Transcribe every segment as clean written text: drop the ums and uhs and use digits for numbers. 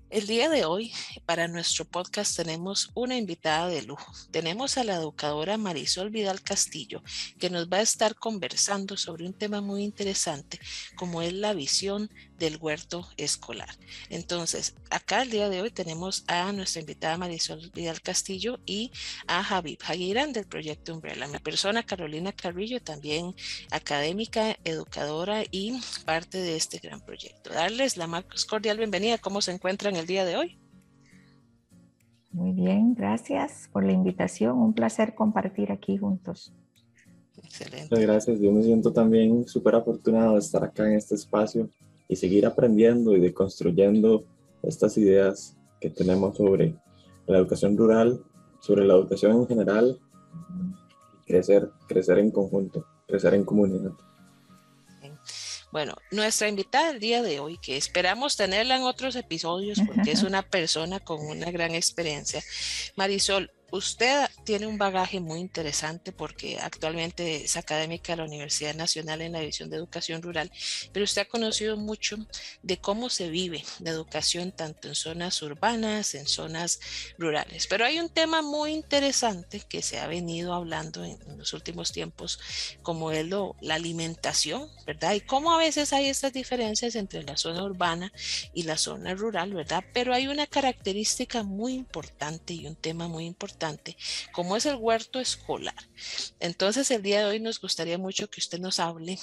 El día de hoy, para nuestro podcast, tenemos una invitada de lujo. Tenemos a la educadora Marisol Vidal Castillo, que nos va a estar conversando sobre un tema muy interesante, como es la visión del huerto escolar. Entonces, acá el día de hoy tenemos a nuestra invitada Marisol Vidal Castillo y a Habib Hagiran del proyecto Umbrella. Mi persona, Carolina Carrillo, también académica, educadora y parte de este gran proyecto. Darles la más cordial bienvenida. ¿Cómo se encuentran el día de hoy? Muy bien, gracias por la invitación. Un placer compartir aquí juntos. Excelente. Muchas gracias. Yo me siento también súper afortunado de estar acá en este espacio y seguir aprendiendo y deconstruyendo estas ideas que tenemos sobre la educación rural, sobre la educación en general, crecer en conjunto, crecer en comunidad. Bueno, nuestra invitada el día de hoy, que esperamos tenerla en otros episodios porque es una persona con una gran experiencia. Marisol, usted tiene un bagaje muy interesante porque actualmente es académica de la Universidad Nacional en la División de Educación Rural, pero usted ha conocido mucho de cómo se vive la educación tanto en zonas urbanas, en zonas rurales. Pero hay un tema muy interesante que se ha venido hablando en los últimos tiempos, como es la alimentación, ¿verdad? Y cómo a veces hay estas diferencias entre la zona urbana y la zona rural, ¿verdad? Pero hay una característica muy importante y un tema muy importante, como es el huerto escolar. Entonces, el día de hoy nos gustaría mucho que usted nos hable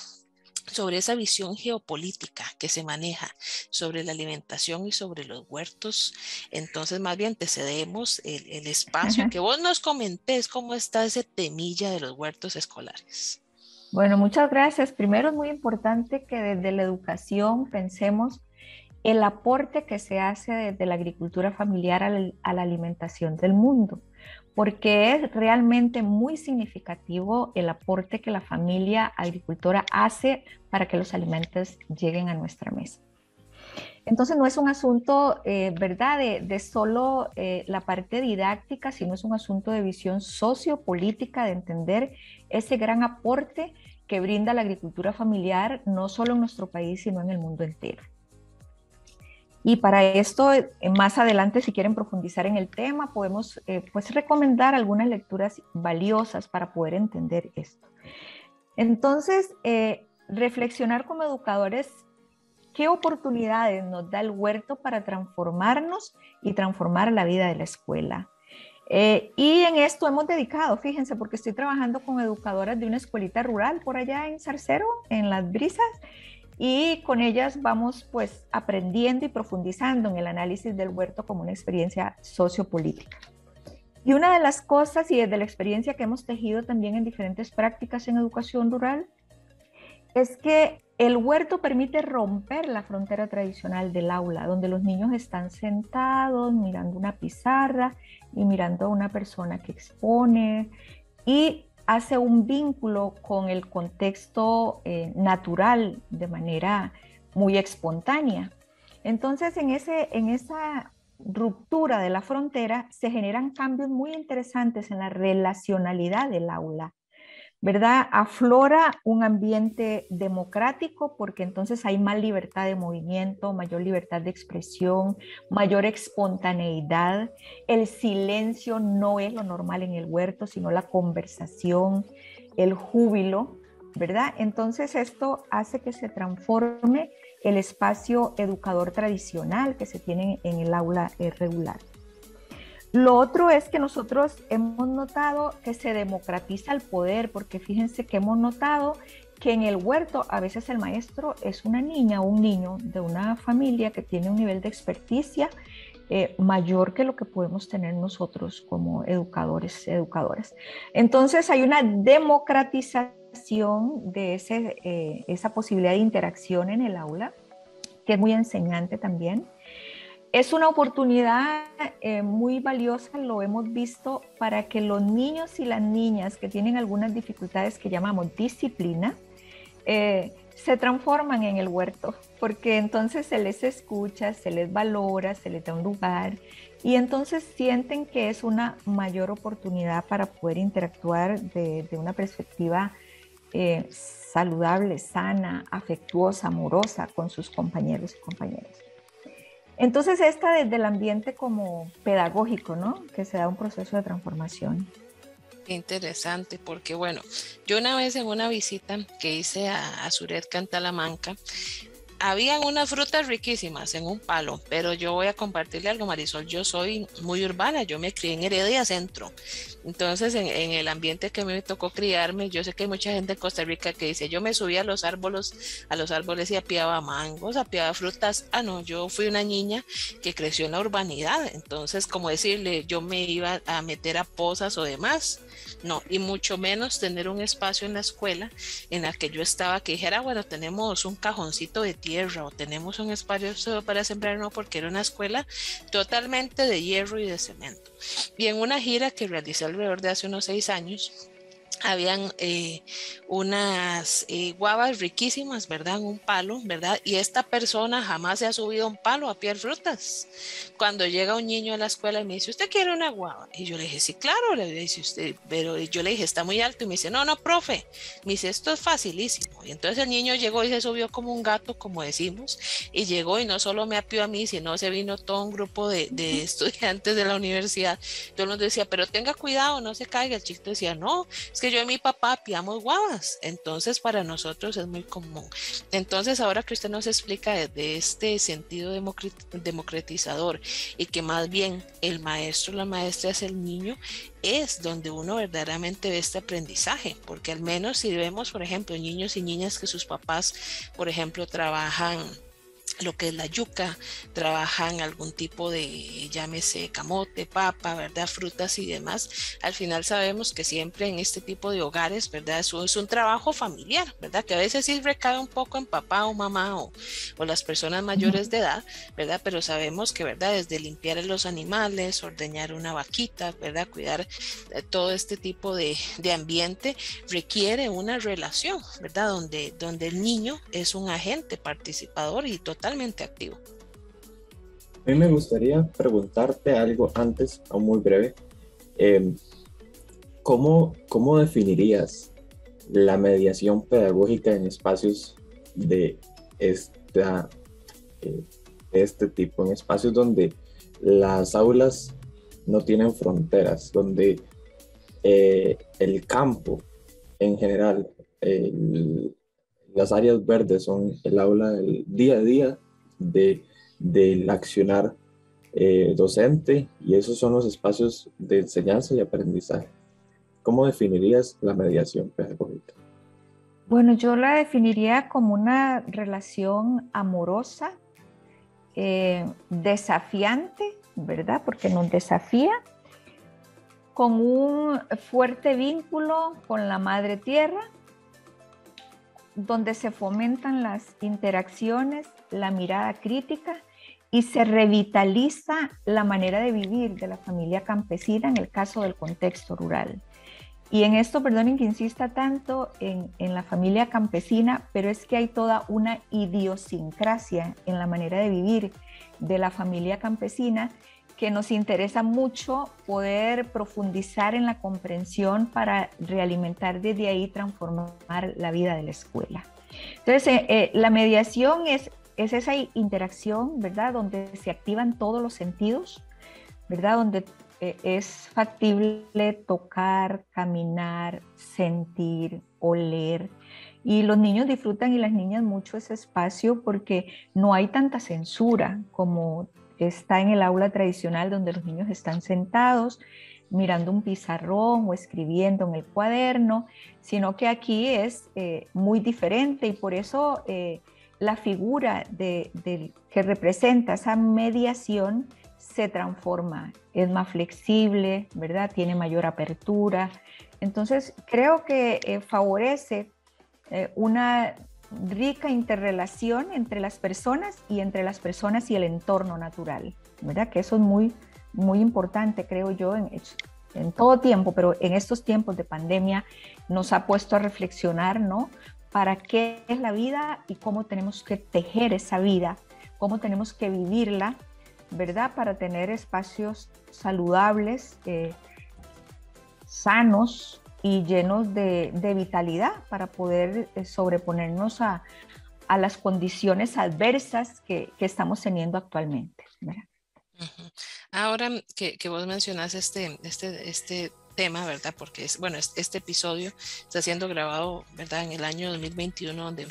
sobre esa visión geopolítica que se maneja sobre la alimentación y sobre los huertos. Entonces, más bien te cedemos el espacio y que vos nos comentes cómo está ese temilla de los huertos escolares. Bueno, muchas gracias. Primero es muy importante que desde la educación pensemos el aporte que se hace desde la agricultura familiar a la alimentación del mundo, porque es realmente muy significativo el aporte que la familia agricultora hace para que los alimentos lleguen a nuestra mesa. Entonces no es un asunto, ¿verdad?, de solo la parte didáctica, sino es un asunto de visión sociopolítica, de entender ese gran aporte que brinda la agricultura familiar, no solo en nuestro país, sino en el mundo entero. Y para esto, más adelante, si quieren profundizar en el tema, podemos pues recomendar algunas lecturas valiosas para poder entender esto. Entonces, reflexionar como educadores, ¿qué oportunidades nos da el huerto para transformarnos y transformar la vida de la escuela? Y en esto hemos dedicado, fíjense, porque estoy trabajando con educadoras de una escuelita rural por allá en Zarcero, en Las Brisas, y con ellas vamos pues aprendiendo y profundizando en el análisis del huerto como una experiencia sociopolítica. Y una de las cosas, y desde la experiencia que hemos tejido también en diferentes prácticas en educación rural, es que el huerto permite romper la frontera tradicional del aula, donde los niños están sentados mirando una pizarra y mirando a una persona que expone, y hace un vínculo con el contexto natural de manera muy espontánea. Entonces, en esa ruptura de la frontera se generan cambios muy interesantes en la relacionalidad del aula, ¿verdad? Aflora un ambiente democrático porque entonces hay más libertad de movimiento, mayor libertad de expresión, mayor espontaneidad. El silencio no es lo normal en el huerto, sino la conversación, el júbilo, ¿verdad? Entonces esto hace que se transforme el espacio educador tradicional que se tiene en el aula regular. Lo otro es que nosotros hemos notado que se democratiza el poder, porque fíjense que hemos notado que en el huerto a veces el maestro es una niña o un niño de una familia que tiene un nivel de experticia mayor que lo que podemos tener nosotros como educadores, educadoras. Entonces hay una democratización de esa posibilidad de interacción en el aula, que es muy enseñante también. Es una oportunidad muy valiosa, lo hemos visto, para que los niños y las niñas que tienen algunas dificultades que llamamos disciplina, se transforman en el huerto, porque entonces se les escucha, se les valora, se les da un lugar, y entonces sienten que es una mayor oportunidad para poder interactuar de una perspectiva saludable, sana, afectuosa, amorosa con sus compañeros y compañeras. Entonces, esta desde el ambiente como pedagógico, ¿no? Que se da un proceso de transformación. Qué interesante, porque bueno, yo una vez en una visita que hice a Suretka en Talamanca, habían unas frutas riquísimas en un palo, pero yo voy a compartirle algo, Marisol. Yo soy muy urbana, yo me crié en Heredia Centro. Entonces, en el ambiente que me tocó criarme, yo sé que hay mucha gente en Costa Rica que dice, yo me subía a los árboles y apiaba mangos, apiaba frutas. Ah, no, yo fui una niña que creció en la urbanidad. Entonces, como decirle, yo me iba a meter a pozas o demás. No, y mucho menos tener un espacio en la escuela en la que yo estaba que dijera, bueno, tenemos un cajoncito de tierra o tenemos un espacio solo para sembrar, no, porque era una escuela totalmente de hierro y de cemento. Y en una gira que realicé alrededor de hace unos 6 años, habían unas guavas riquísimas, ¿verdad? En un palo, ¿verdad? Y esta persona jamás se ha subido a un palo a piar frutas. Cuando llega un niño a la escuela y me dice, ¿usted quiere una guava? Y yo le dije, sí, claro, le dice usted, pero yo le dije, está muy alto. Y me dice, no, no, profe. Me dice, esto es facilísimo. Y entonces el niño llegó y se subió como un gato, como decimos, y llegó y no solo me apió a mí, sino se vino todo un grupo de estudiantes de la universidad. Yo nos decía, pero tenga cuidado, no se caiga. El chico decía, no, es que yo y mi papá piamos guavas, entonces para nosotros es muy común. Entonces ahora que usted nos explica de este sentido democratizador y que más bien el maestro, la maestra es el niño, es donde uno verdaderamente ve este aprendizaje, porque al menos si vemos, por ejemplo, niños y niñas que sus papás, por ejemplo, trabajan lo que es la yuca, trabajan algún tipo de, llámese camote, papa, ¿verdad? Frutas y demás. Al final sabemos que siempre en este tipo de hogares, ¿verdad? Eso es un trabajo familiar, ¿verdad? Que a veces sí recae un poco en papá o mamá o las personas mayores de edad, ¿verdad? Pero sabemos que, ¿verdad? Desde limpiar a los animales, ordeñar una vaquita, ¿verdad? Cuidar todo este tipo de ambiente requiere una relación, ¿verdad? Donde el niño es un agente participador y totalmente activo. A mí me gustaría preguntarte algo antes, aún muy breve. Eh, ¿Cómo definirías la mediación pedagógica en espacios de, esta, de este tipo, en espacios donde las aulas no tienen fronteras, donde el campo en general, las áreas verdes son el aula del día a día del accionar docente, y esos son los espacios de enseñanza y aprendizaje? ¿Cómo definirías la mediación pedagógica? Bueno, yo la definiría como una relación amorosa, desafiante, ¿verdad? Porque nos desafía, con un fuerte vínculo con la madre tierra, donde se fomentan las interacciones, la mirada crítica y se revitaliza la manera de vivir de la familia campesina en el caso del contexto rural. Y en esto, perdonen que insista tanto en la familia campesina, pero es que hay toda una idiosincrasia en la manera de vivir de la familia campesina que nos interesa mucho poder profundizar en la comprensión para realimentar desde ahí, transformar la vida de la escuela. Entonces, la mediación es esa interacción, ¿verdad? Donde se activan todos los sentidos, ¿verdad? Donde es factible tocar, caminar, sentir, oler. Y los niños disfrutan y las niñas mucho ese espacio porque no hay tanta censura como está en el aula tradicional, donde los niños están sentados mirando un pizarrón o escribiendo en el cuaderno, sino que aquí es muy diferente, y por eso la figura que representa esa mediación se transforma, es más flexible, ¿verdad? Tiene mayor apertura. Entonces, creo que favorece una rica interrelación entre las personas y entre las personas y el entorno natural, ¿verdad? Que eso es muy, muy importante, creo yo, en todo tiempo, pero en estos tiempos de pandemia nos ha puesto a reflexionar, ¿no? ¿Para qué es la vida y cómo tenemos que tejer esa vida? ¿Cómo tenemos que vivirla? ¿Verdad? Para tener espacios saludables, sanos y llenos de vitalidad, para poder sobreponernos a las condiciones adversas que estamos teniendo actualmente. ¿verdad? Ahora que vos mencionas este tema, ¿verdad? Porque bueno, este episodio está siendo grabado, ¿verdad? En el año 2021, donde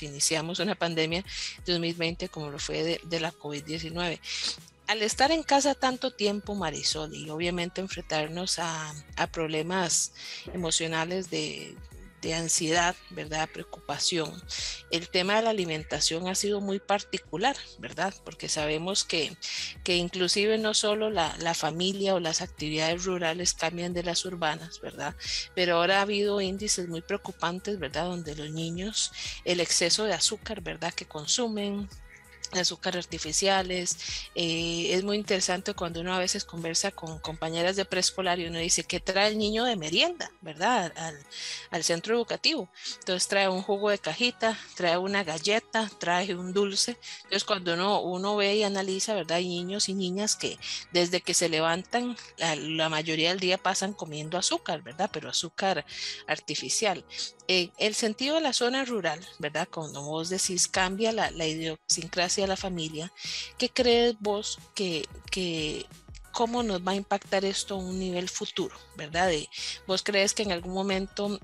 iniciamos una pandemia de 2020 como lo fue de la COVID-19. Al estar en casa tanto tiempo, Marisol, y obviamente enfrentarnos a problemas emocionales de ansiedad, ¿verdad? Preocupación. El tema de la alimentación ha sido muy particular, ¿verdad? Porque sabemos que inclusive no solo la familia o las actividades rurales cambian de las urbanas, ¿verdad? Pero ahora ha habido índices muy preocupantes, ¿verdad? Donde los niños, el exceso de azúcar, ¿verdad? Que consumen, azúcar artificiales. Es muy interesante cuando uno a veces conversa con compañeras de preescolar y uno dice, ¿qué trae el niño de merienda, verdad? Al centro educativo. Entonces trae un jugo de cajita, trae una galleta, trae un dulce. Entonces cuando uno ve y analiza, ¿verdad? Hay niños y niñas que desde que se levantan, la mayoría del día pasan comiendo azúcar, ¿verdad? Pero azúcar artificial. El sentido de la zona rural, ¿verdad? Cuando vos decís cambia la idiosincrasia de la familia, ¿qué crees vos que cómo nos va a impactar esto a un nivel futuro, ¿verdad? ¿Vos crees que en algún momento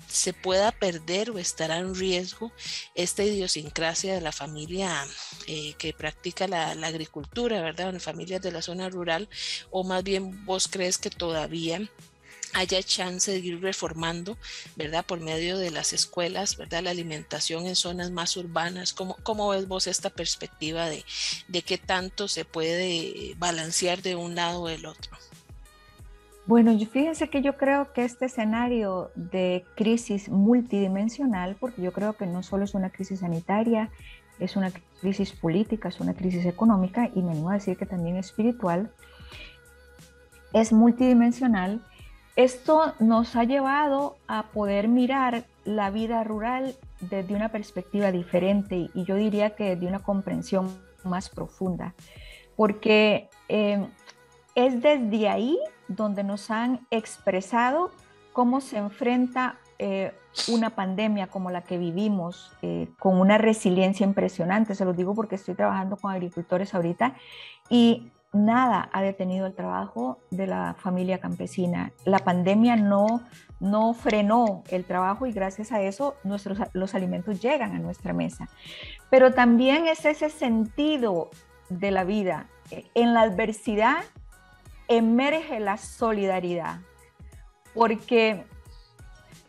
se pueda perder o estará en riesgo esta idiosincrasia de la familia que practica la agricultura, ¿verdad? En familias de la zona rural, o más bien vos crees que todavía haya chance de ir reformando, ¿verdad? Por medio de las escuelas, ¿verdad? La alimentación en zonas más urbanas. ¿Cómo ves vos esta perspectiva de qué tanto se puede balancear de un lado o del otro? Bueno, fíjense que yo creo que este escenario de crisis multidimensional, porque yo creo que no solo es una crisis sanitaria, es una crisis política, es una crisis económica y me animo a decir que también espiritual, es multidimensional. Esto nos ha llevado a poder mirar la vida rural desde una perspectiva diferente y yo diría que de una comprensión más profunda, porque es desde ahí donde nos han expresado cómo se enfrenta una pandemia como la que vivimos, con una resiliencia impresionante. Se los digo porque estoy trabajando con agricultores ahorita y nada ha detenido el trabajo de la familia campesina. La pandemia no frenó el trabajo y gracias a eso los alimentos llegan a nuestra mesa. Pero también es ese sentido de la vida. En la adversidad emerge la solidaridad, porque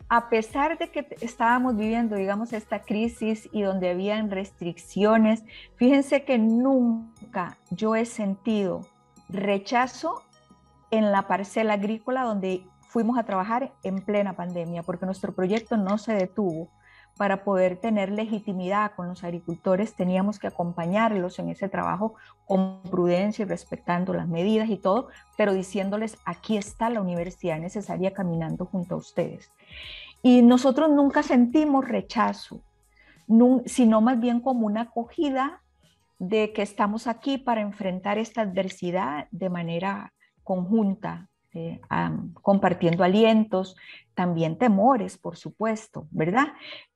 a pesar de que estábamos viviendo, digamos, esta crisis y donde habían restricciones, fíjense que nunca yo he sentido rechazo en la parcela agrícola donde fuimos a trabajar en plena pandemia, porque nuestro proyecto no se detuvo. Para poder tener legitimidad con los agricultores, teníamos que acompañarlos en ese trabajo con prudencia y respetando las medidas y todo, pero diciéndoles, aquí está la universidad necesaria caminando junto a ustedes. Y nosotros nunca sentimos rechazo, sino más bien como una acogida de que estamos aquí para enfrentar esta adversidad de manera conjunta, compartiendo alientos, también temores, por supuesto, ¿verdad?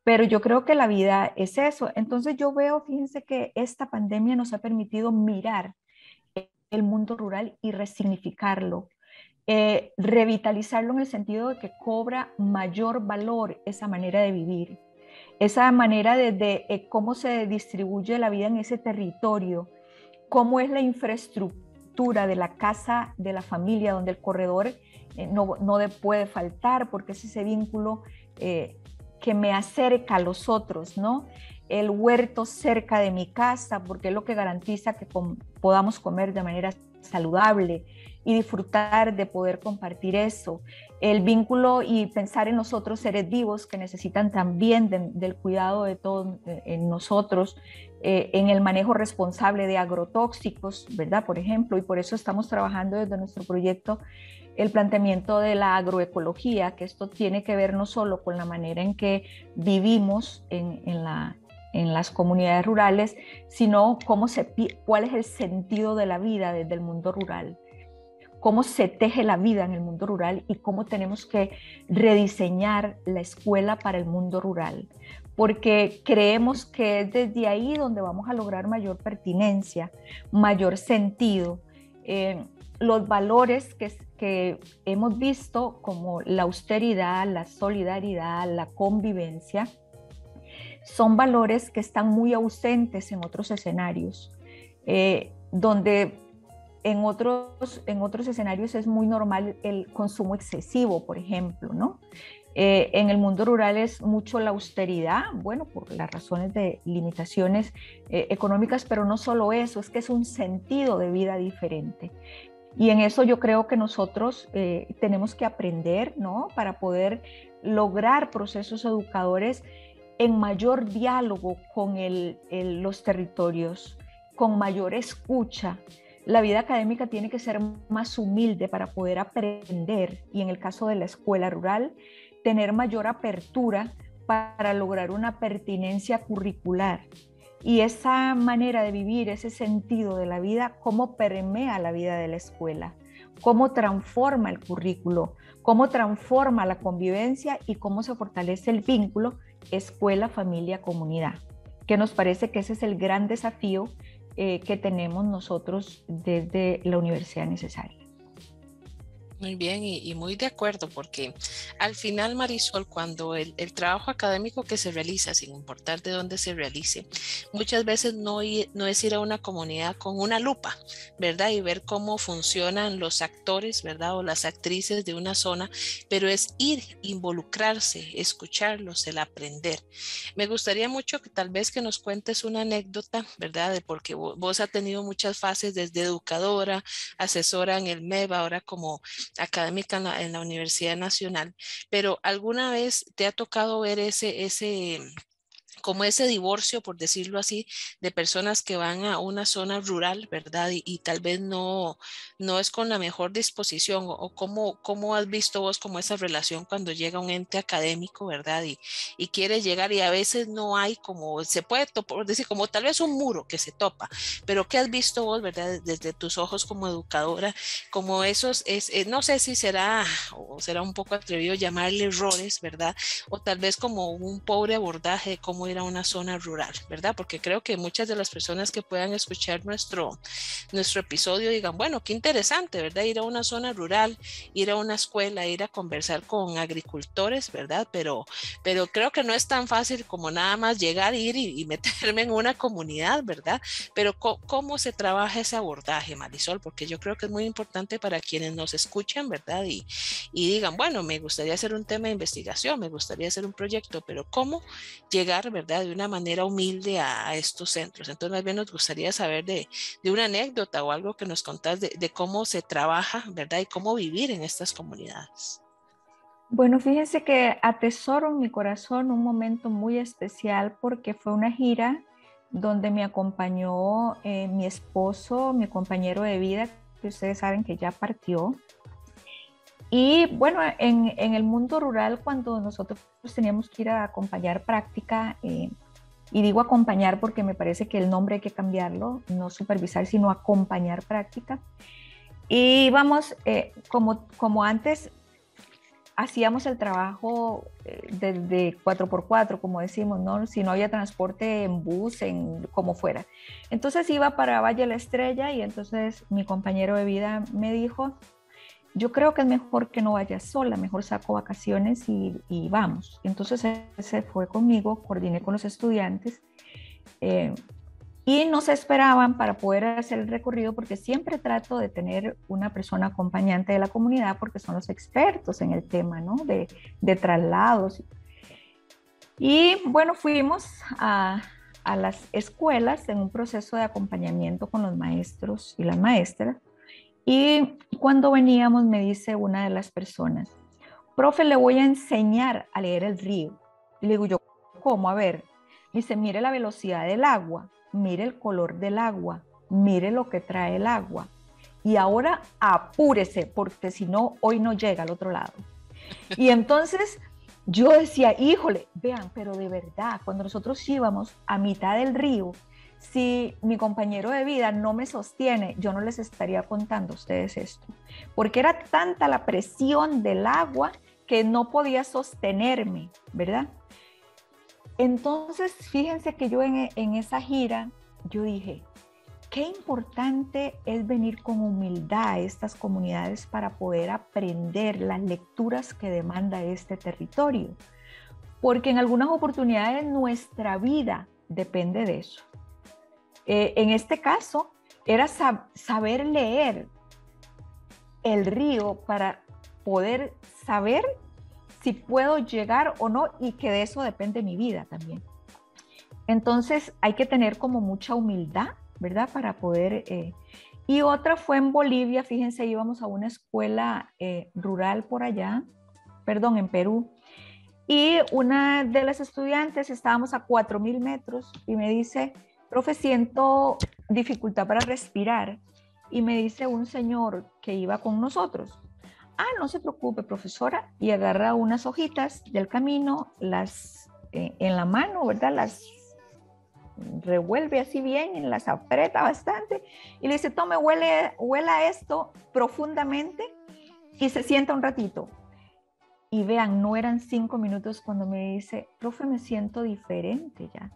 Pero yo creo que la vida es eso. Entonces yo veo, fíjense que esta pandemia nos ha permitido mirar el mundo rural y resignificarlo, revitalizarlo en el sentido de que cobra mayor valor esa manera de vivir, esa manera de cómo se distribuye la vida en ese territorio, cómo es la infraestructura de la casa, de la familia, donde el corredor no puede faltar, porque es ese vínculo que me acerca a los otros, ¿no? El huerto cerca de mi casa, porque es lo que garantiza que podamos comer de manera saludable y disfrutar de poder compartir eso. El vínculo y pensar en los otros seres vivos que necesitan también del cuidado de todos en nosotros, en el manejo responsable de agrotóxicos, ¿verdad? Por ejemplo, y por eso estamos trabajando desde nuestro proyecto el planteamiento de la agroecología, que esto tiene que ver no solo con la manera en que vivimos en las comunidades rurales, sino cuál es el sentido de la vida desde el mundo rural, cómo se teje la vida en el mundo rural y cómo tenemos que rediseñar la escuela para el mundo rural, porque creemos que es desde ahí donde vamos a lograr mayor pertinencia, mayor sentido. Los valores que hemos visto como la austeridad, la solidaridad, la convivencia, son valores que están muy ausentes en otros escenarios, donde en otros escenarios es muy normal el consumo excesivo, por ejemplo, ¿no? En el mundo rural es mucho la austeridad, bueno, por las razones de limitaciones económicas, pero no solo eso, es que es un sentido de vida diferente. Y en eso yo creo que nosotros tenemos que aprender, ¿no? Para poder lograr procesos educadores en mayor diálogo con los territorios, con mayor escucha. La vida académica tiene que ser más humilde para poder aprender, y en el caso de la escuela rural, tener mayor apertura para lograr una pertinencia curricular. Y esa manera de vivir, ese sentido de la vida, cómo permea la vida de la escuela, cómo transforma el currículo, cómo transforma la convivencia y cómo se fortalece el vínculo escuela, familia, comunidad, que nos parece que ese es el gran desafío que tenemos nosotros desde la Universidad Necesaria. Muy bien, y muy de acuerdo, porque al final, Marisol, cuando el trabajo académico que se realiza, sin importar de dónde se realice, muchas veces no es ir a una comunidad con una lupa, ¿verdad? Y ver cómo funcionan los actores, ¿verdad? O las actrices de una zona, pero es ir, involucrarse, escucharlos, el aprender. Me gustaría mucho que tal vez que nos cuentes una anécdota, ¿verdad? De porque vos has tenido muchas fases desde educadora, asesora en el MEV, ahora como académica en la Universidad Nacional, pero ¿alguna vez te ha tocado ver como ese divorcio, por decirlo así, de personas que van a una zona rural, ¿verdad? Y tal vez no es con la mejor disposición, o cómo has visto vos como esa relación cuando llega un ente académico, ¿verdad? Y quiere llegar, y a veces no hay como, se puede por decir, como tal vez un muro que se topa, pero ¿qué has visto vos, ¿verdad? Desde tus ojos como educadora, como esos, no sé si será, o será un poco atrevido llamarle errores, ¿verdad? O tal vez como un pobre abordaje de cómo ir a una zona rural, ¿verdad? Porque creo que muchas de las personas que puedan escuchar nuestro episodio digan, bueno, qué interesante, ¿verdad? Ir a una zona rural, ir a una escuela, ir a conversar con agricultores, ¿verdad? Pero creo que no es tan fácil como nada más llegar, ir y meterme en una comunidad, ¿verdad? Pero ¿cómo se trabaja ese abordaje, Marisol? Porque yo creo que es muy importante para quienes nos escuchan, ¿verdad? Y digan, bueno, me gustaría hacer un tema de investigación, me gustaría hacer un proyecto, pero ¿cómo llegar, ¿verdad? De una manera humilde a estos centros. Entonces, más bien nos gustaría saber de una anécdota o algo que nos contás de cómo se trabaja, ¿verdad? Y cómo vivir en estas comunidades. Bueno, fíjense que atesoro en mi corazón un momento muy especial porque fue una gira donde me acompañó mi esposo, mi compañero de vida, que ustedes saben que ya partió. Y bueno, en el mundo rural, cuando nosotros teníamos que ir a acompañar práctica, y digo acompañar porque me parece que el nombre hay que cambiarlo, no supervisar, sino acompañar práctica. Y vamos, como antes hacíamos el trabajo de 4x4, como decimos, ¿no? Si no había transporte en bus, como fuera. Entonces iba para Valle de la Estrella y entonces mi compañero de vida me dijo, yo creo que es mejor que no vayas sola, mejor saco vacaciones y vamos. Entonces él se fue conmigo, coordiné con los estudiantes y nos esperaban para poder hacer el recorrido, porque siempre trato de tener una persona acompañante de la comunidad porque son los expertos en el tema, ¿no? de traslados. Y bueno, fuimos a las escuelas en un proceso de acompañamiento con los maestros y las maestras. Y cuando veníamos me dice una de las personas, profe, le voy a enseñar a leer el río. Y le digo yo, ¿cómo? A ver. Me dice, mire la velocidad del agua, mire el color del agua, mire lo que trae el agua. Y ahora apúrese, porque si no, hoy no llega al otro lado. Y entonces yo decía, híjole, vean, pero de verdad, cuando nosotros íbamos a mitad del río, si mi compañero de vida no me sostiene, yo no les estaría contando a ustedes esto, porque era tanta la presión del agua que no podía sostenerme, ¿verdad? Entonces, fíjense que yo en esa gira, yo dije, qué importante es venir con humildad a estas comunidades para poder aprender las lecturas que demanda este territorio, porque en algunas oportunidades nuestra vida depende de eso. En este caso, era saber leer el río para poder saber si puedo llegar o no, y que de eso depende mi vida también. Entonces hay que tener como mucha humildad, ¿verdad? Para poder... Y otra fue en Bolivia, fíjense, íbamos a una escuela rural por allá, perdón, en Perú, y una de las estudiantes, estábamos a 4.000 metros, y me dice, profe, siento dificultad para respirar, y me dice un señor que iba con nosotros, no se preocupe, profesora, y agarra unas hojitas del camino, las en la mano, ¿verdad? Las revuelve así bien, las aprieta bastante, y le dice, tome, huela esto profundamente, y se sienta un ratito. Y vean, no eran 5 minutos cuando me dice, profe, me siento diferente ya.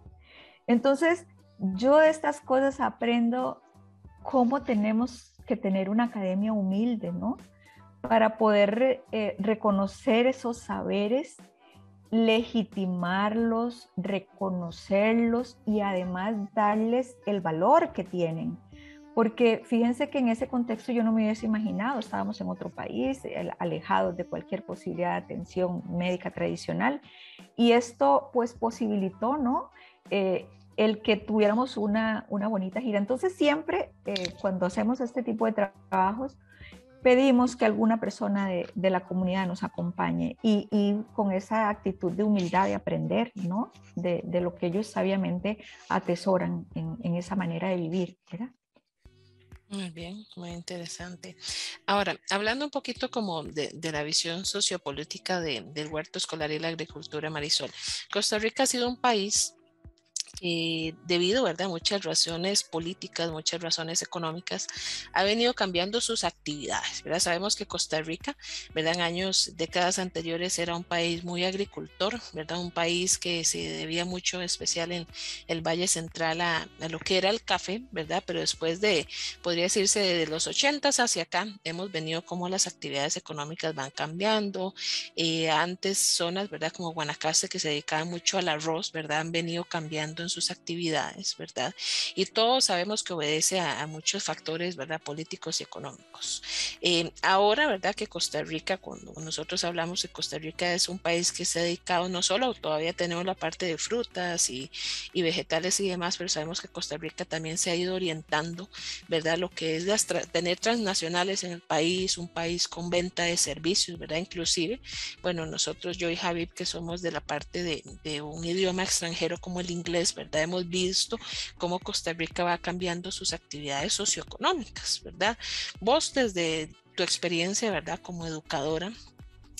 Entonces, yo de estas cosas aprendo cómo tenemos que tener una academia humilde, ¿no? Para poder reconocer esos saberes, legitimarlos, reconocerlos y además darles el valor que tienen. Porque fíjense que en ese contexto yo no me hubiese imaginado, estábamos en otro país, alejados de cualquier posibilidad de atención médica tradicional, y esto pues posibilitó, ¿no? El que tuviéramos una bonita gira. Entonces siempre cuando hacemos este tipo de trabajos, pedimos que alguna persona de la comunidad nos acompañe y con esa actitud de humildad de aprender, ¿no? De lo que ellos sabiamente atesoran en esa manera de vivir, ¿verdad? Muy bien, muy interesante. Ahora, hablando un poquito como de la visión sociopolítica del huerto escolar y la agricultura, Marisol, Costa Rica ha sido un país debido, ¿verdad?, a muchas razones políticas, muchas razones económicas, ha venido cambiando sus actividades, ¿verdad? Sabemos que Costa Rica, ¿verdad?, en décadas anteriores era un país muy agricultor, ¿verdad?, un país que se debía mucho, especial en el Valle Central, a lo que era el café, ¿verdad? Pero después podría decirse, de los 80s hacia acá, hemos venido como las actividades económicas van cambiando. Antes zonas, ¿verdad?, como Guanacaste, que se dedicaban mucho al arroz, ¿verdad?, han venido cambiando en sus actividades, ¿verdad? Y todos sabemos que obedece a muchos factores, ¿verdad?, políticos y económicos. Ahora, ¿verdad?, que Costa Rica, cuando nosotros hablamos de Costa Rica, es un país que se ha dedicado no solo, todavía tenemos la parte de frutas y vegetales y demás, pero sabemos que Costa Rica también se ha ido orientando, ¿verdad?, lo que es tener transnacionales en el país, un país con venta de servicios, ¿verdad? Inclusive, bueno, nosotros, yo y Javid, que somos de la parte de un idioma extranjero como el inglés, ¿verdad? Hemos visto cómo Costa Rica va cambiando sus actividades socioeconómicas, ¿verdad? Vos, desde tu experiencia, ¿verdad?, como educadora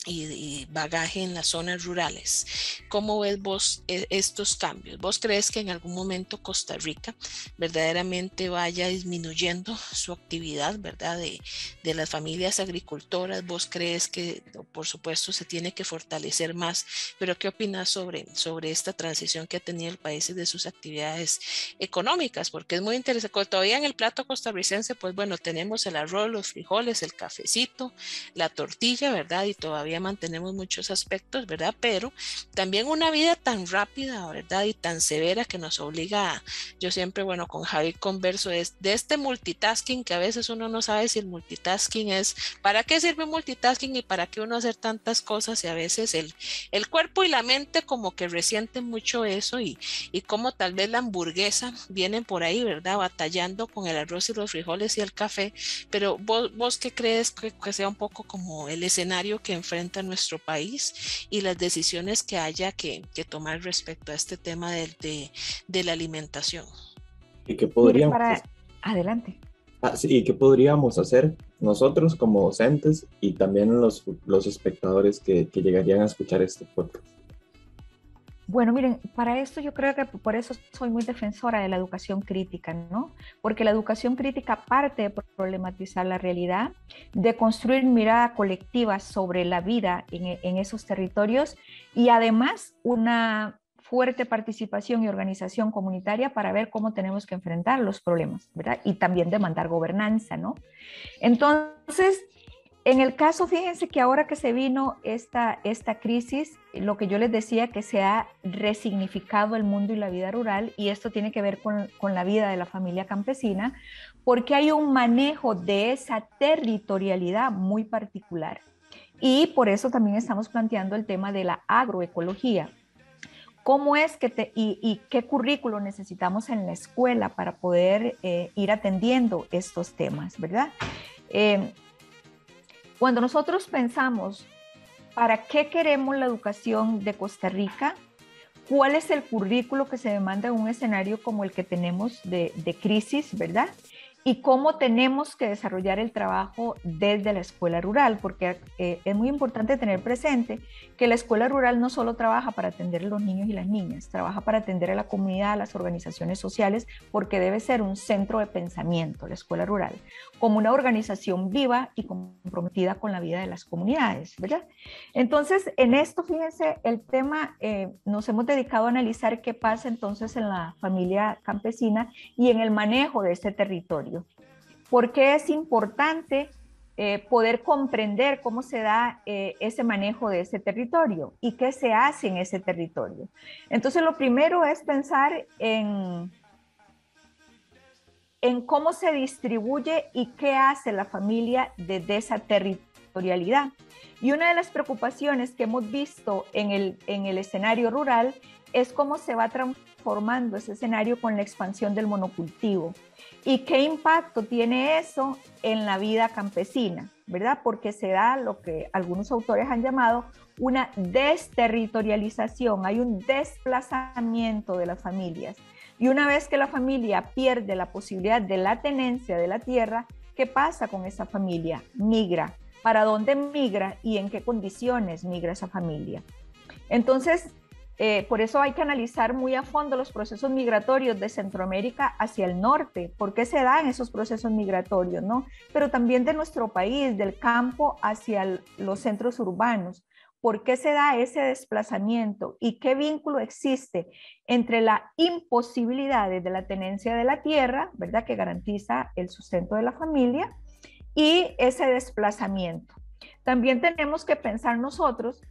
y bagaje en las zonas rurales, ¿cómo ves vos estos cambios? ¿Vos crees que en algún momento Costa Rica verdaderamente vaya disminuyendo su actividad, ¿verdad?, de las familias agricultoras? ¿Vos crees que, por supuesto, se tiene que fortalecer más? Pero ¿qué opinas sobre esta transición que ha tenido el país de sus actividades económicas? Porque es muy interesante. Todavía en el plato costarricense, pues bueno, tenemos el arroz, los frijoles, el cafecito, la tortilla, ¿verdad? Y todavía mantenemos muchos aspectos, ¿verdad? Pero también una vida tan rápida, ¿verdad? Y tan severa que nos obliga yo siempre, bueno, con Javi converso de este multitasking, que a veces uno no sabe si el multitasking es, ¿para qué sirve multitasking y para qué uno hacer tantas cosas? Y a veces el cuerpo y la mente como que resienten mucho eso, y como tal vez la hamburguesa vienen por ahí, ¿verdad?, batallando con el arroz y los frijoles y el café. Pero vos ¿qué crees que sea un poco como el escenario que enfrenta nuestro país y las decisiones que haya que tomar respecto a este tema de la alimentación? ¿Y qué Mire, podríamos hacer? Adelante. Sí, ¿y qué podríamos hacer nosotros como docentes y también los espectadores que llegarían a escuchar este podcast? Bueno, miren, para esto yo creo que por eso soy muy defensora de la educación crítica, ¿no? Porque la educación crítica parte de problematizar la realidad, de construir mirada colectiva sobre la vida en esos territorios, y además una fuerte participación y organización comunitaria para ver cómo tenemos que enfrentar los problemas, ¿verdad? Y también demandar gobernanza, ¿no? Entonces, en el caso, fíjense que ahora que se vino esta crisis, lo que yo les decía, que se ha resignificado el mundo y la vida rural, y esto tiene que ver con la vida de la familia campesina, porque hay un manejo de esa territorialidad muy particular. Y por eso también estamos planteando el tema de la agroecología. ¿Cómo es que y qué currículo necesitamos en la escuela para poder ir atendiendo estos temas, ¿verdad? Cuando nosotros pensamos, ¿para qué queremos la educación de Costa Rica? ¿Cuál es el currículo que se demanda en un escenario como el que tenemos de crisis, verdad? Y cómo tenemos que desarrollar el trabajo desde la escuela rural, porque es muy importante tener presente que la escuela rural no solo trabaja para atender a los niños y las niñas, trabaja para atender a la comunidad, a las organizaciones sociales, porque debe ser un centro de pensamiento, la escuela rural, como una organización viva y comprometida con la vida de las comunidades, ¿verdad? Entonces, en esto, fíjense, el tema, nos hemos dedicado a analizar qué pasa entonces en la familia campesina y en el manejo de este territorio. ¿Por qué es importante poder comprender cómo se da ese manejo de ese territorio y qué se hace en ese territorio? Entonces, lo primero es pensar en cómo se distribuye y qué hace la familia desde esa territorialidad. Y una de las preocupaciones que hemos visto en el escenario rural es cómo se va transformando ese escenario con la expansión del monocultivo. ¿Y qué impacto tiene eso en la vida campesina? ¿Verdad? Porque se da lo que algunos autores han llamado una desterritorialización, hay un desplazamiento de las familias. Y una vez que la familia pierde la posibilidad de la tenencia de la tierra, ¿qué pasa con esa familia? Migra. ¿Para dónde migra y en qué condiciones migra esa familia? Entonces, por eso hay que analizar muy a fondo los procesos migratorios de Centroamérica hacia el norte, por qué se dan esos procesos migratorios, ¿no? Pero también de nuestro país, del campo hacia los centros urbanos. ¿Por qué se da ese desplazamiento y qué vínculo existe entre la imposibilidad de la tenencia de la tierra, ¿verdad?, que garantiza el sustento de la familia, y ese desplazamiento? También tenemos que pensar nosotros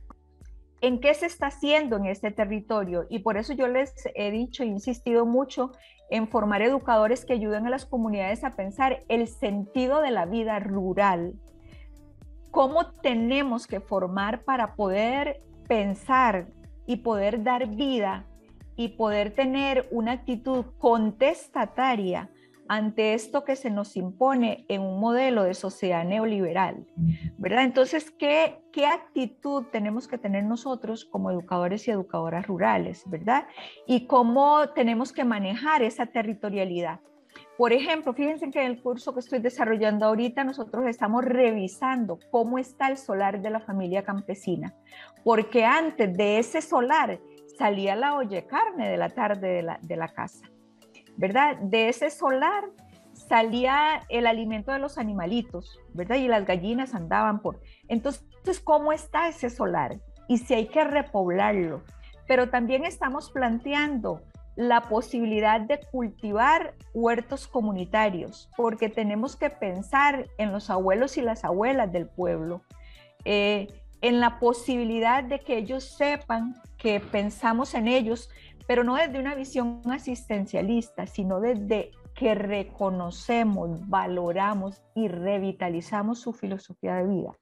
en qué se está haciendo en este territorio, y por eso yo les he dicho e insistido mucho en formar educadores que ayuden a las comunidades a pensar el sentido de la vida rural. ¿Cómo tenemos que formar para poder pensar y poder dar vida y poder tener una actitud contestataria ante esto que se nos impone en un modelo de sociedad neoliberal, ¿verdad? Entonces, ¿qué actitud tenemos que tener nosotros como educadores y educadoras rurales, ¿verdad? Y cómo tenemos que manejar esa territorialidad. Por ejemplo, fíjense que en el curso que estoy desarrollando ahorita, nosotros estamos revisando cómo está el solar de la familia campesina, porque antes de ese solar salía la olla de carne de la tarde de la casa, ¿verdad? De ese solar salía el alimento de los animalitos, ¿verdad? Y las gallinas andaban por... Entonces, ¿cómo está ese solar? Y si hay que repoblarlo. Pero también estamos planteando la posibilidad de cultivar huertos comunitarios, porque tenemos que pensar en los abuelos y las abuelas del pueblo, en la posibilidad de que ellos sepan que pensamos en ellos, pero no desde una visión asistencialista, sino desde que reconocemos, valoramos y revitalizamos su filosofía de vida.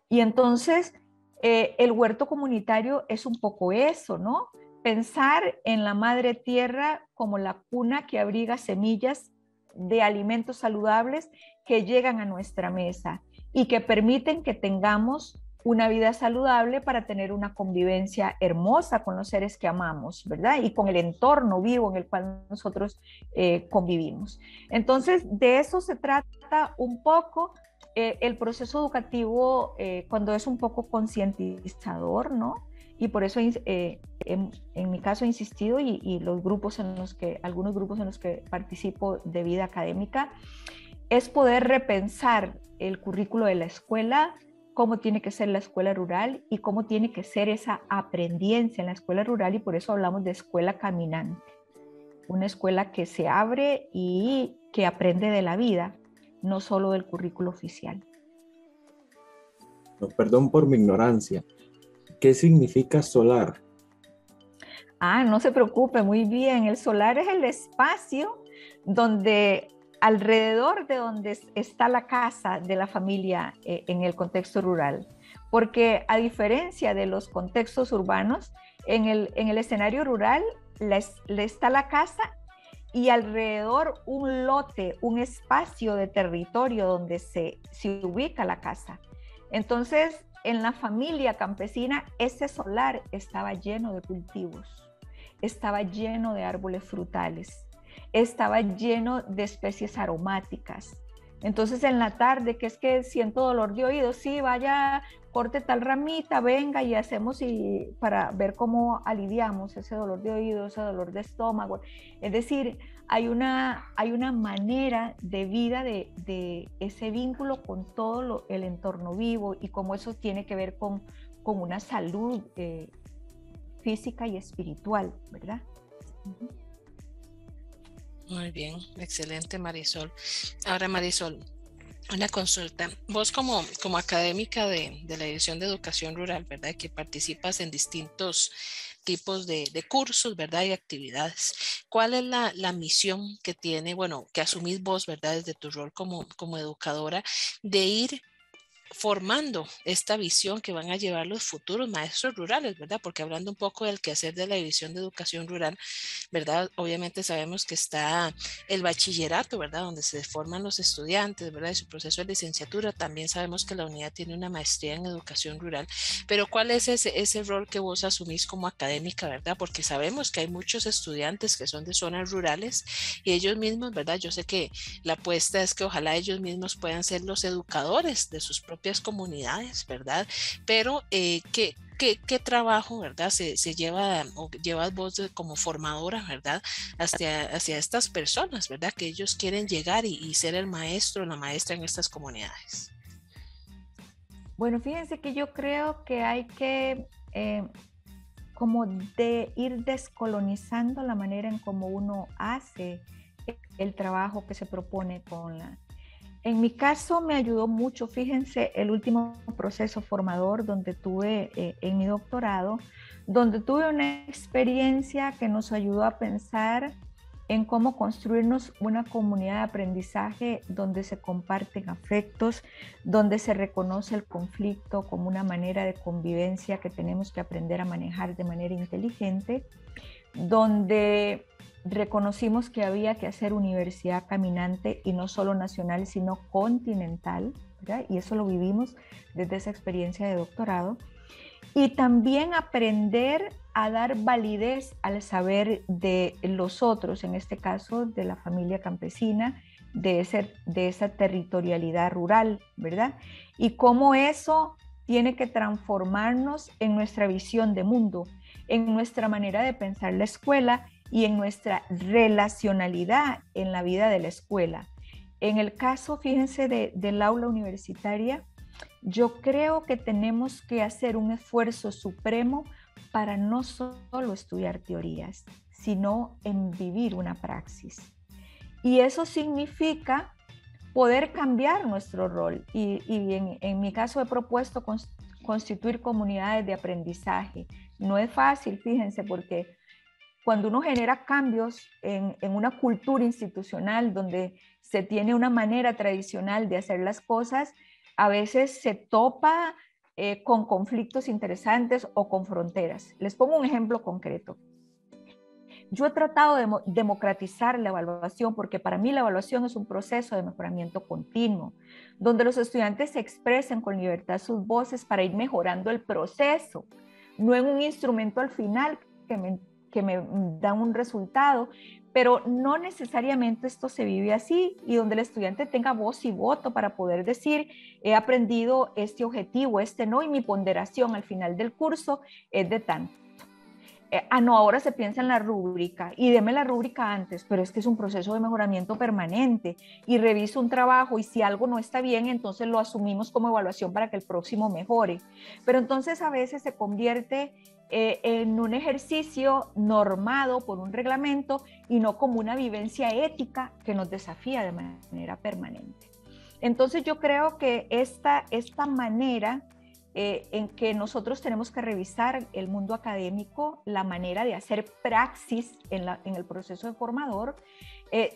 Y entonces, el huerto comunitario es un poco eso, ¿no? Pensar en la madre tierra como la cuna que abriga semillas de alimentos saludables que llegan a nuestra mesa y que permiten que tengamos una vida saludable para tener una convivencia hermosa con los seres que amamos, ¿verdad? Y con el entorno vivo en el cual nosotros convivimos. Entonces, de eso se trata un poco el proceso educativo cuando es un poco concientizador, ¿no? Y por eso en mi caso he insistido y los grupos algunos grupos en los que participo de vida académica, es poder repensar el currículo de la escuela cómo tiene que ser la escuela rural y cómo tiene que ser esa aprendencia en la escuela rural, y por eso hablamos de escuela caminante. Una escuela que se abre y que aprende de la vida, no solo del currículo oficial. No, perdón por mi ignorancia. ¿Qué significa solar? No se preocupe, muy bien. El solar es el espacio donde alrededor de donde está la casa de la familia en el contexto rural. Porque a diferencia de los contextos urbanos, en el escenario rural le está la casa y alrededor un lote, un espacio de territorio donde se ubica la casa. Entonces, en la familia campesina, ese solar estaba lleno de cultivos, estaba lleno de árboles frutales, estaba lleno de especies aromáticas. Entonces en la tarde, que es que siento dolor de oído, sí, vaya, corte tal ramita, venga y hacemos para ver cómo aliviamos ese dolor de oído, ese dolor de estómago. Es decir, hay una manera de vida de ese vínculo con todo el entorno vivo y cómo eso tiene que ver con una salud física y espiritual, ¿verdad? Muy bien, excelente, Marisol. Ahora, Marisol, una consulta. Vos como académica de la Dirección de Educación Rural, ¿verdad? Que participas en distintos tipos de cursos, ¿verdad? Y actividades. ¿Cuál es la misión que tiene, bueno, que asumís vos, ¿verdad? Desde tu rol como educadora, de ir formando esta visión que van a llevar los futuros maestros rurales, ¿verdad? Porque hablando un poco del quehacer de la División de Educación Rural, ¿verdad? Obviamente sabemos que está el bachillerato, ¿verdad? Donde se forman los estudiantes, ¿verdad? Y su proceso de licenciatura. También sabemos que la unidad tiene una maestría en educación rural. Pero ¿cuál es ese rol que vos asumís como académica, ¿verdad? Porque sabemos que hay muchos estudiantes que son de zonas rurales y ellos mismos, ¿verdad? Yo sé que la apuesta es que ojalá ellos mismos puedan ser los educadores de sus propias comunidades, ¿verdad? Pero ¿qué trabajo, verdad, se lleva o llevas vos como formadora, verdad, hacia estas personas, verdad, que ellos quieren llegar y ser el maestro o la maestra en estas comunidades? Bueno, fíjense que yo creo que hay que como de ir descolonizando la manera en cómo uno hace el trabajo que se propone con la... En mi caso me ayudó mucho, fíjense, el último proceso formador donde tuve en mi doctorado, donde tuve una experiencia que nos ayudó a pensar en cómo construirnos una comunidad de aprendizaje donde se comparten afectos, donde se reconoce el conflicto como una manera de convivencia que tenemos que aprender a manejar de manera inteligente, donde reconocimos que había que hacer universidad caminante y no solo nacional, sino continental, ¿verdad? Y eso lo vivimos desde esa experiencia de doctorado. Y también aprender a dar validez al saber de los otros, en este caso de la familia campesina, de esa territorialidad rural, ¿verdad? Y cómo eso tiene que transformarnos en nuestra visión de mundo, en nuestra manera de pensar la escuela y en nuestra relacionalidad en la vida de la escuela. En el caso, fíjense, del aula universitaria, yo creo que tenemos que hacer un esfuerzo supremo para no solo estudiar teorías, sino en vivir una praxis. Y eso significa poder cambiar nuestro rol. Y en mi caso he propuesto constituir comunidades de aprendizaje. No es fácil, fíjense, porque cuando uno genera cambios en una cultura institucional donde se tiene una manera tradicional de hacer las cosas, a veces se topa con conflictos interesantes o con fronteras. Les pongo un ejemplo concreto. Yo he tratado de democratizar la evaluación porque para mí la evaluación es un proceso de mejoramiento continuo, donde los estudiantes se expresen con libertad sus voces para ir mejorando el proceso, no en un instrumento al final que me da un resultado, pero no necesariamente esto se vive así y donde el estudiante tenga voz y voto para poder decir, he aprendido este objetivo, este no, y mi ponderación al final del curso es de tanto. no, ahora se piensa en la rúbrica y deme la rúbrica antes, pero es que es un proceso de mejoramiento permanente y reviso un trabajo y si algo no está bien, entonces lo asumimos como evaluación para que el próximo mejore. Pero entonces a veces se convierte en un ejercicio normado por un reglamento y no como una vivencia ética que nos desafía de manera permanente. Entonces yo creo que esta manera en que nosotros tenemos que revisar el mundo académico, la manera de hacer praxis en el proceso de formador,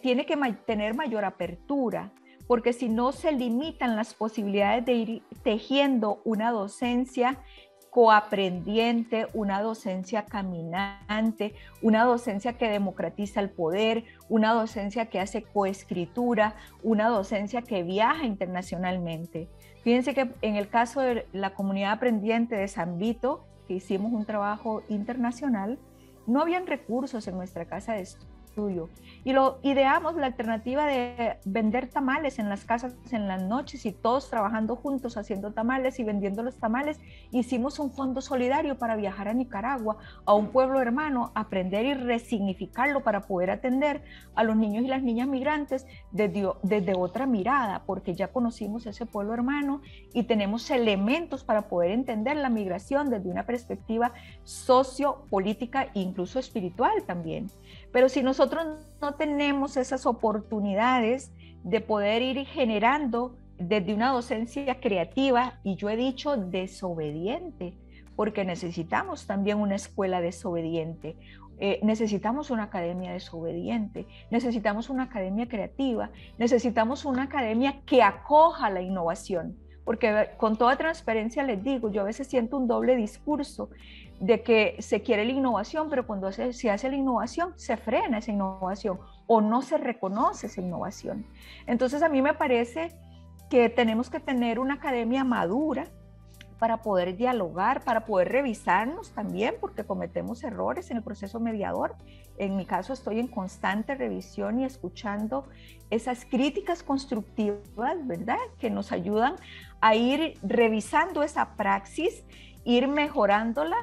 tiene que tener mayor apertura, porque si no se limitan las posibilidades de ir tejiendo una docencia coaprendiente, una docencia caminante, una docencia que democratiza el poder, una docencia que hace coescritura, una docencia que viaja internacionalmente. Fíjense que en el caso de la comunidad aprendiente de San Vito, que hicimos un trabajo internacional, no habían recursos en nuestra casa de estudio y lo ideamos la alternativa de vender tamales en las casas en las noches y todos trabajando juntos haciendo tamales y vendiendo los tamales. Hicimos un fondo solidario para viajar a Nicaragua, a un pueblo hermano, aprender y resignificarlo para poder atender a los niños y las niñas migrantes desde otra mirada, porque ya conocimos ese pueblo hermano y tenemos elementos para poder entender la migración desde una perspectiva sociopolítica e incluso espiritual también. Pero si nosotros no tenemos esas oportunidades de poder ir generando desde una docencia creativa, y yo he dicho desobediente, porque necesitamos también una escuela desobediente, necesitamos una academia desobediente, necesitamos una academia creativa, necesitamos una academia que acoja la innovación, porque con toda transparencia les digo, yo a veces siento un doble discurso de que se quiere la innovación, pero cuando se hace la innovación, se frena esa innovación o no se reconoce esa innovación. Entonces a mí me parece que tenemos que tener una academia madura para poder dialogar, para poder revisarnos también, porque cometemos errores en el proceso mediador. En mi caso estoy en constante revisión y escuchando esas críticas constructivas, ¿verdad?, que nos ayudan a ir revisando esa praxis, ir mejorándola,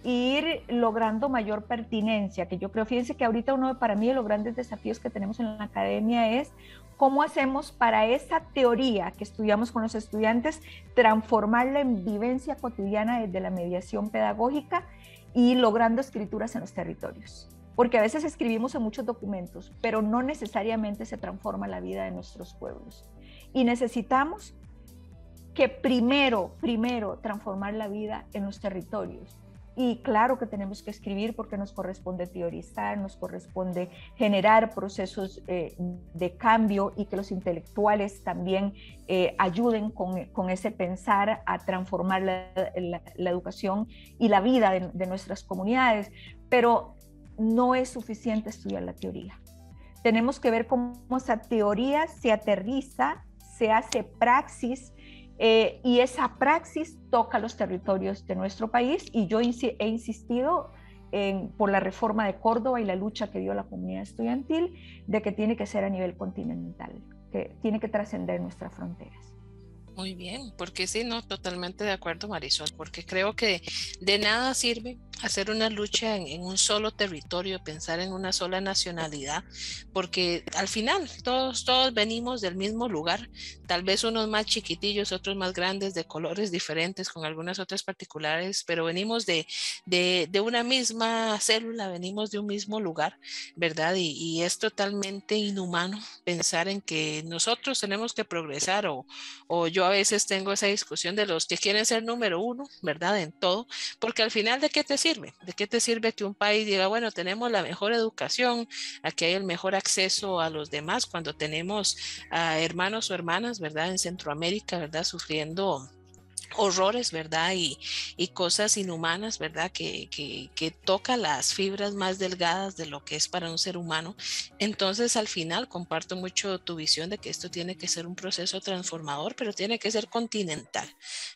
ir logrando mayor pertinencia, que yo creo, fíjense que ahorita uno para mí de los grandes desafíos que tenemos en la academia es cómo hacemos para esa teoría que estudiamos con los estudiantes, transformarla en vivencia cotidiana desde la mediación pedagógica y logrando escrituras en los territorios. Porque a veces escribimos en muchos documentos, pero no necesariamente se transforma la vida de nuestros pueblos. Y necesitamos que primero transformar la vida en los territorios. Y claro que tenemos que escribir porque nos corresponde teorizar, nos corresponde generar procesos de cambio y que los intelectuales también ayuden con ese pensar a transformar la educación y la vida de nuestras comunidades. Pero no es suficiente estudiar la teoría. Tenemos que ver cómo esa teoría se aterriza, se hace praxis, y esa praxis toca los territorios de nuestro país y yo he insistido por la reforma de Córdoba y la lucha que dio la comunidad estudiantil de que tiene que ser a nivel continental, que tiene que trascender nuestras fronteras. Muy bien, porque sí, no, totalmente de acuerdo, Marisol, porque creo que de nada sirve hacer una lucha en un solo territorio, pensar en una sola nacionalidad, porque al final todos venimos del mismo lugar, tal vez unos más chiquitillos, otros más grandes, de colores diferentes, con algunas otras particulares, pero venimos de una misma célula, venimos de un mismo lugar, ¿verdad? Y es totalmente inhumano pensar en que nosotros tenemos que progresar o yo a veces tengo esa discusión de los que quieren ser número uno, ¿verdad? En todo, porque al final, ¿de qué te sirve? ¿De qué te sirve que un país diga, bueno, tenemos la mejor educación, aquí hay el mejor acceso a los demás, cuando tenemos a hermanos o hermanas, ¿verdad? En Centroamérica, ¿verdad? Sufriendo horrores, ¿verdad? Y cosas inhumanas, ¿verdad? Que toca las fibras más delgadas de lo que es para un ser humano. Entonces, al final, comparto mucho tu visión de que esto tiene que ser un proceso transformador, pero tiene que ser continental,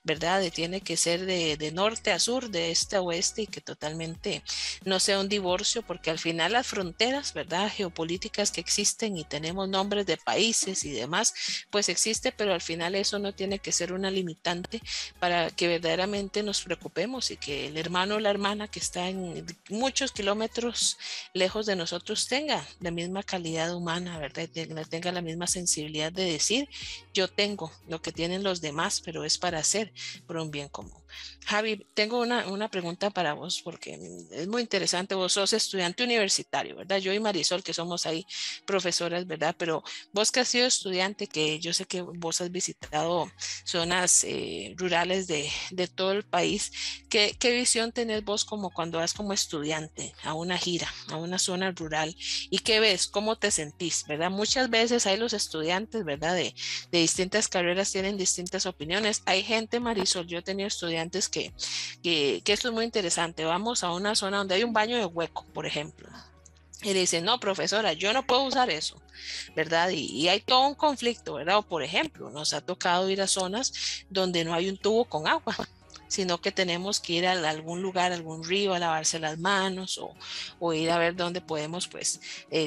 ¿verdad? Tiene que ser de norte a sur, de este a oeste, y que totalmente no sea un divorcio, porque al final las fronteras, ¿verdad? Geopolíticas que existen y tenemos nombres de países y demás, pues existe, pero al final eso no tiene que ser una limitante para que verdaderamente nos preocupemos y que el hermano o la hermana que está en muchos kilómetros lejos de nosotros tenga la misma calidad humana, ¿verdad? Tenga la misma sensibilidad de decir, yo tengo lo que tienen los demás, pero es para hacer por un bien común. Javi, tengo una pregunta para vos porque es muy interesante. Vos sos estudiante universitario, ¿verdad? Yo y Marisol, que somos ahí profesoras, ¿verdad? Pero vos que has sido estudiante, que yo sé que vos has visitado zonas rurales de todo el país, ¿qué visión tenés vos como cuando vas como estudiante a una gira, a una zona rural? ¿Y qué ves? ¿Cómo te sentís? ¿Verdad? Muchas veces hay los estudiantes, ¿verdad? De distintas carreras tienen distintas opiniones. Hay gente, Marisol, yo he tenido estudiantes que esto es muy interesante. Vamos a una zona donde hay un baño de hueco, por ejemplo. Y le dicen, no, profesora, yo no puedo usar eso, ¿verdad? Y hay todo un conflicto, ¿verdad? O por ejemplo, nos ha tocado ir a zonas donde no hay un tubo con agua, sino que tenemos que ir a algún lugar, algún río, a lavarse las manos o ir a ver dónde podemos, pues,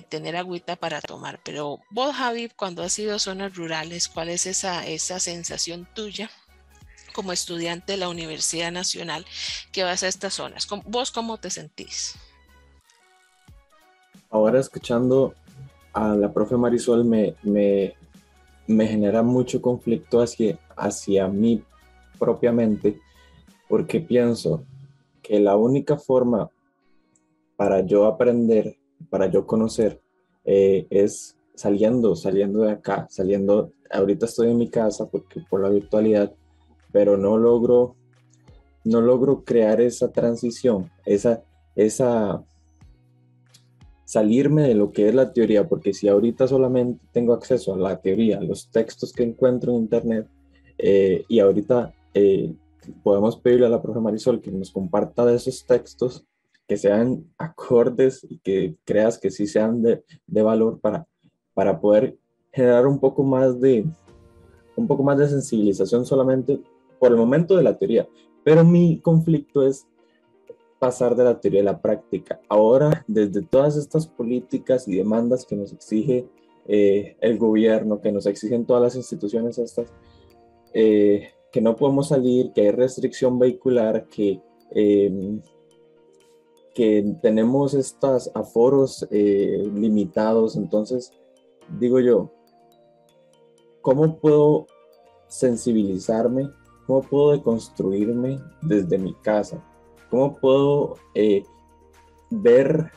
tener agüita para tomar. Pero vos, Javi, cuando has ido a zonas rurales, ¿cuál es esa sensación tuya como estudiante de la Universidad Nacional que vas a estas zonas? ¿Vos cómo te sentís? Ahora escuchando a la profe Marisol me genera mucho conflicto hacia mí propiamente, porque pienso que la única forma para yo aprender, para yo conocer, es saliendo de acá, ahorita estoy en mi casa porque por la virtualidad, pero no logro crear esa transición, esa salirme de lo que es la teoría, porque si ahorita solamente tengo acceso a la teoría, a los textos que encuentro en internet, y ahorita podemos pedirle a la profe Marisol que nos comparta de esos textos, que sean acordes y que creas que sí sean de valor para poder generar un poco más de sensibilización solamente por el momento de la teoría. Pero mi conflicto es pasar de la teoría a la práctica. Ahora, desde todas estas políticas y demandas que nos exige el gobierno, que nos exigen todas las instituciones estas, que no podemos salir, que hay restricción vehicular, que tenemos estos aforos limitados. Entonces, digo yo, ¿cómo puedo sensibilizarme? ¿Cómo puedo deconstruirme desde mi casa? ¿Cómo puedo ver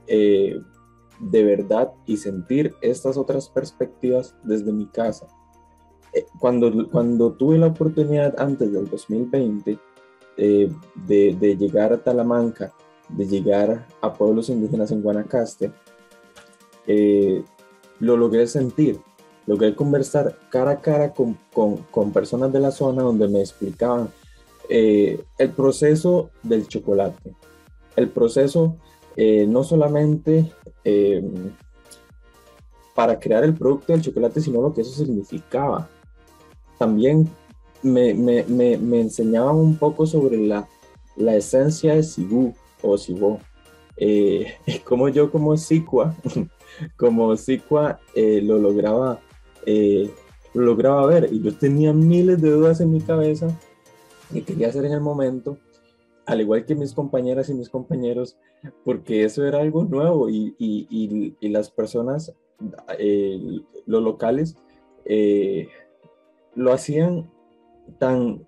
de verdad y sentir estas otras perspectivas desde mi casa? Cuando tuve la oportunidad antes del 2020 de llegar a Talamanca, de llegar a pueblos indígenas en Guanacaste, lo logré sentir. Logré conversar cara a cara con personas de la zona donde me explicaban el proceso del chocolate, el proceso no solamente para crear el producto del chocolate, sino lo que eso significaba. También me enseñaban un poco sobre la esencia de Cibú o Cibó, como yo como sicua, lo lograba ver, y yo tenía miles de dudas en mi cabeza que quería hacer en el momento, al igual que mis compañeras y mis compañeros, porque eso era algo nuevo y las personas, los locales, lo hacían tan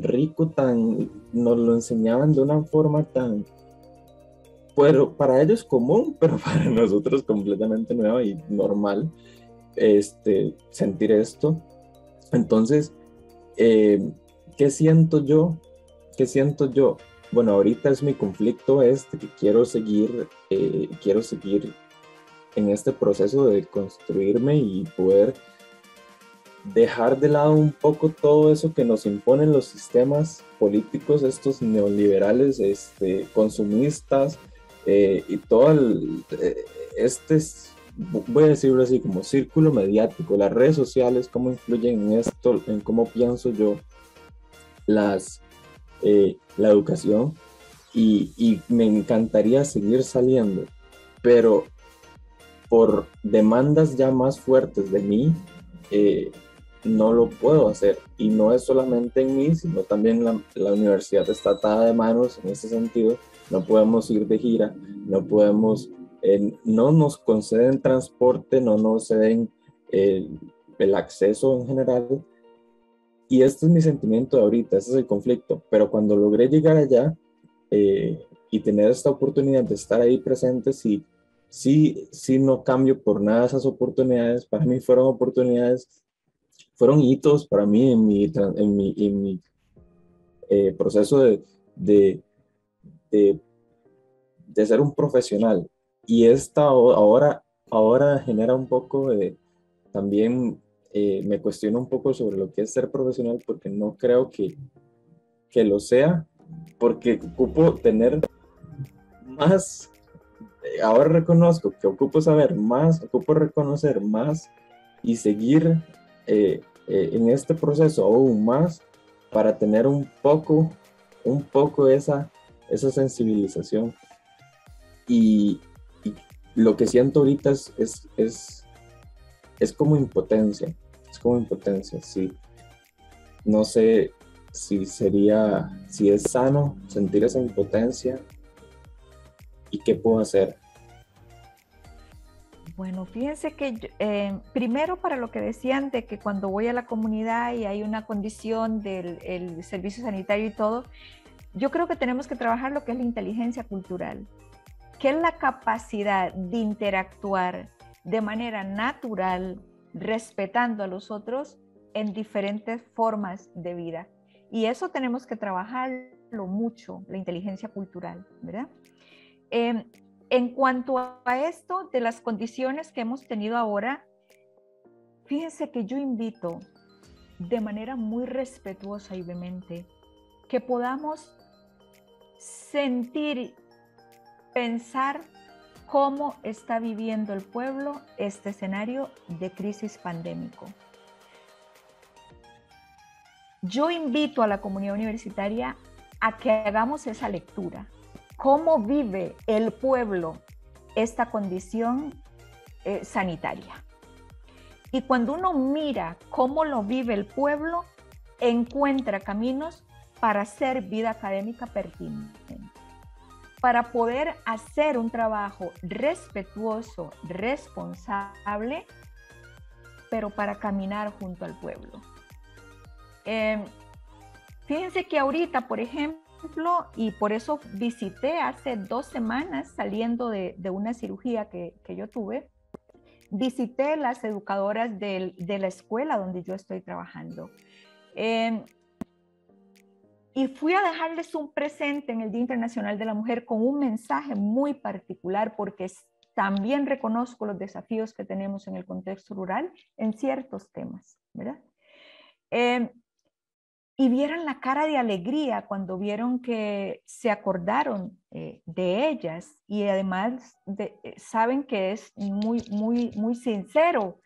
rico, nos lo enseñaban de una forma bueno, para ellos común, pero para nosotros completamente nueva y normal, sentir esto. Entonces, ¿qué siento yo? Bueno, ahorita es mi conflicto que quiero seguir en este proceso de construirme y poder dejar de lado un poco todo eso que nos imponen los sistemas políticos, estos neoliberales, consumistas, y todo voy a decirlo así, como círculo mediático, las redes sociales, cómo influyen en esto, en cómo pienso yo la educación, y me encantaría seguir saliendo, pero por demandas ya más fuertes de mí, no lo puedo hacer. Y no es solamente en mí, sino también la universidad está atada de manos en ese sentido. No podemos ir de gira, no podemos, no nos conceden transporte, no nos ceden el acceso en general. Y este es mi sentimiento de ahorita, ese es el conflicto. Pero cuando logré llegar allá y tener esta oportunidad de estar ahí presente, sí, no cambio por nada esas oportunidades. Para mí fueron oportunidades, fueron hitos para mí en mi proceso de, de, de ser un profesional. Y ahora genera un poco de, también me cuestiono un poco sobre lo que es ser profesional, porque no creo que lo sea, porque ocupo tener más, ahora reconozco que ocupo saber más, ocupo reconocer más y seguir en este proceso aún más para tener un poco esa sensibilización. Y lo que siento ahorita es como impotencia, sí. No sé si es sano sentir esa impotencia y qué puedo hacer. Bueno, fíjense que primero para lo que decían de que cuando voy a la comunidad y hay una condición del el servicio sanitario y todo, yo creo que tenemos que trabajar lo que es la inteligencia cultural, que es la capacidad de interactuar de manera natural, respetando a los otros en diferentes formas de vida. Y eso tenemos que trabajarlo mucho, la inteligencia cultural, ¿verdad? En cuanto a esto de las condiciones que hemos tenido ahora, fíjense que yo invito de manera muy respetuosa y vehemente que podamos sentir, pensar cómo está viviendo el pueblo este escenario de crisis pandémico. Yo invito a la comunidad universitaria a que hagamos esa lectura. ¿Cómo vive el pueblo esta condición sanitaria? Y cuando uno mira cómo lo vive el pueblo, encuentra caminos para hacer vida académica pertinente, para poder hacer un trabajo respetuoso, responsable, pero para caminar junto al pueblo. Fíjense que ahorita, por ejemplo, y por eso visité hace 2 semanas saliendo de una cirugía que yo tuve, visité las educadoras de la escuela donde yo estoy trabajando. Y fui a dejarles un presente en el Día Internacional de la Mujer con un mensaje muy particular, porque también reconozco los desafíos que tenemos en el contexto rural en ciertos temas, ¿verdad? Y vieran la cara de alegría cuando vieron que se acordaron de ellas, y además saben que es muy sincero.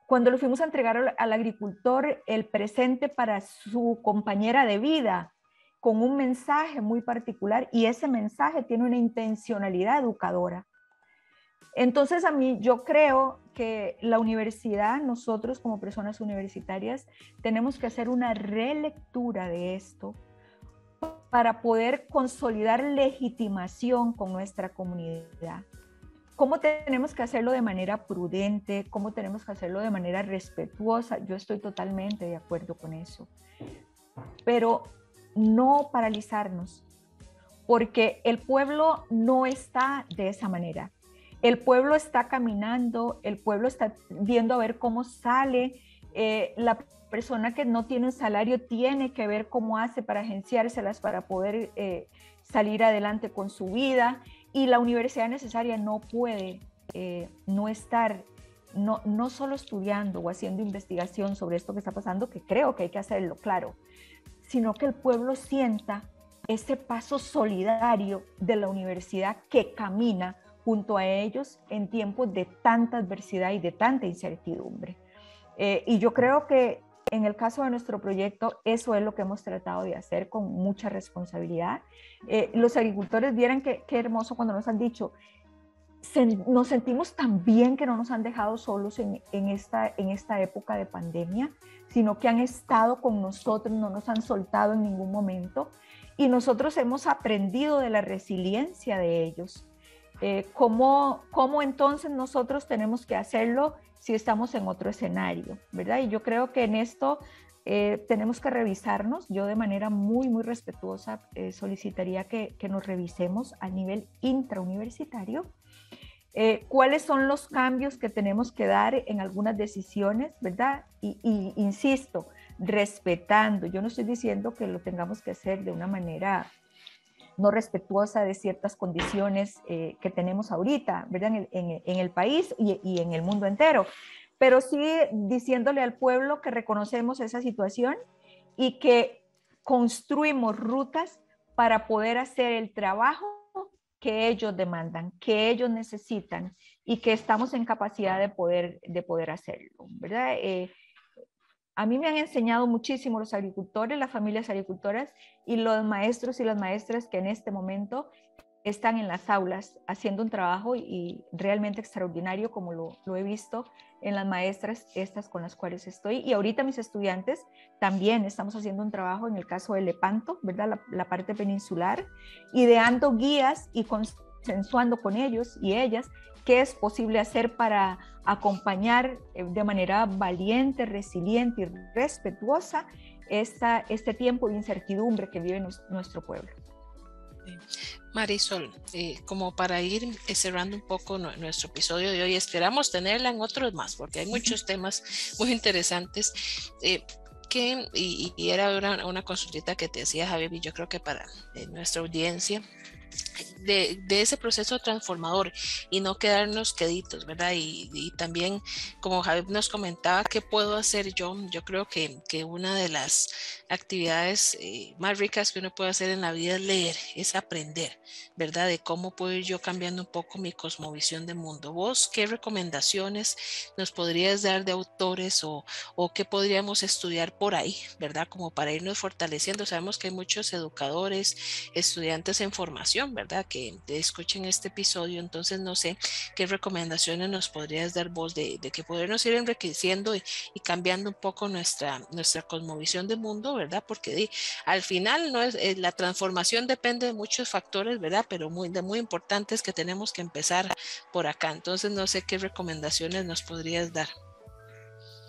Cuando le fuimos a entregar al agricultor el presente para su compañera de vida, con un mensaje muy particular, y ese mensaje tiene una intencionalidad educadora. Entonces yo creo que la universidad, nosotros como personas universitarias, tenemos que hacer una relectura de esto para poder consolidar legitimación con nuestra comunidad. ¿Cómo tenemos que hacerlo de manera prudente? ¿Cómo tenemos que hacerlo de manera respetuosa? Yo estoy totalmente de acuerdo con eso. Pero no paralizarnos, porque el pueblo no está de esa manera. El pueblo está caminando, el pueblo está viendo a ver cómo sale. La persona que no tiene un salario tiene que ver cómo hace para agenciárselas para poder salir adelante con su vida. Y la universidad necesaria no puede no estar, no solo estudiando o haciendo investigación sobre esto que está pasando, que creo que hay que hacerlo, claro, sino que el pueblo sienta ese paso solidario de la universidad que camina junto a ellos en tiempos de tanta adversidad y de tanta incertidumbre. Y yo creo que en el caso de nuestro proyecto, eso es lo que hemos tratado de hacer con mucha responsabilidad. Los agricultores vieran qué hermoso cuando nos han dicho, nos sentimos tan bien que no nos han dejado solos en esta época de pandemia, sino que han estado con nosotros, no nos han soltado en ningún momento, y nosotros hemos aprendido de la resiliencia de ellos. ¿Cómo entonces nosotros tenemos que hacerlo si estamos en otro escenario, ¿verdad? Y yo creo que en esto tenemos que revisarnos. Yo de manera muy, muy respetuosa solicitaría que nos revisemos a nivel intrauniversitario. ¿Cuáles son los cambios que tenemos que dar en algunas decisiones, verdad? Y insisto, respetando. Yo no estoy diciendo que lo tengamos que hacer de una manera no respetuosa de ciertas condiciones que tenemos ahorita, ¿verdad? En el país y en el mundo entero, pero sí diciéndole al pueblo que reconocemos esa situación y que construimos rutas para poder hacer el trabajo que ellos demandan, que ellos necesitan y que estamos en capacidad de poder hacerlo, ¿verdad? A mí me han enseñado muchísimo los agricultores, las familias agricultoras y los maestros y las maestras que en este momento están en las aulas haciendo un trabajo y realmente extraordinario, como lo he visto en las maestras estas con las cuales estoy. Y ahorita mis estudiantes también estamos haciendo un trabajo en el caso de Lepanto, ¿verdad? La parte peninsular, ideando guías y consensuando con ellos y ellas qué es posible hacer para acompañar de manera valiente, resiliente y respetuosa este tiempo de incertidumbre que vive nuestro pueblo. Marisol, como para ir cerrando un poco nuestro episodio de hoy, esperamos tenerla en otros más, porque hay muchos temas muy interesantes. Y era una consultita que te decía Javier, y yo creo que para nuestra audiencia, de ese proceso transformador y no quedarnos queditos, ¿verdad? Y también, como Javier nos comentaba, ¿qué puedo hacer yo? Yo creo que una de las actividades más ricas que uno puede hacer en la vida es leer, es aprender, ¿verdad? De cómo puedo ir yo cambiando un poco mi cosmovisión de mundo. ¿Vos qué recomendaciones nos podrías dar de autores o qué podríamos estudiar por ahí, ¿verdad? Como para irnos fortaleciendo. Sabemos que hay muchos educadores, estudiantes en formación, ¿verdad? Que escuchen este episodio, entonces no sé qué recomendaciones nos podrías dar vos de que podernos ir enriqueciendo y cambiando un poco nuestra cosmovisión de mundo, ¿verdad? Porque al final no es, la transformación depende de muchos factores, ¿verdad? Pero muy importantes que tenemos que empezar por acá. Entonces no sé qué recomendaciones nos podrías dar.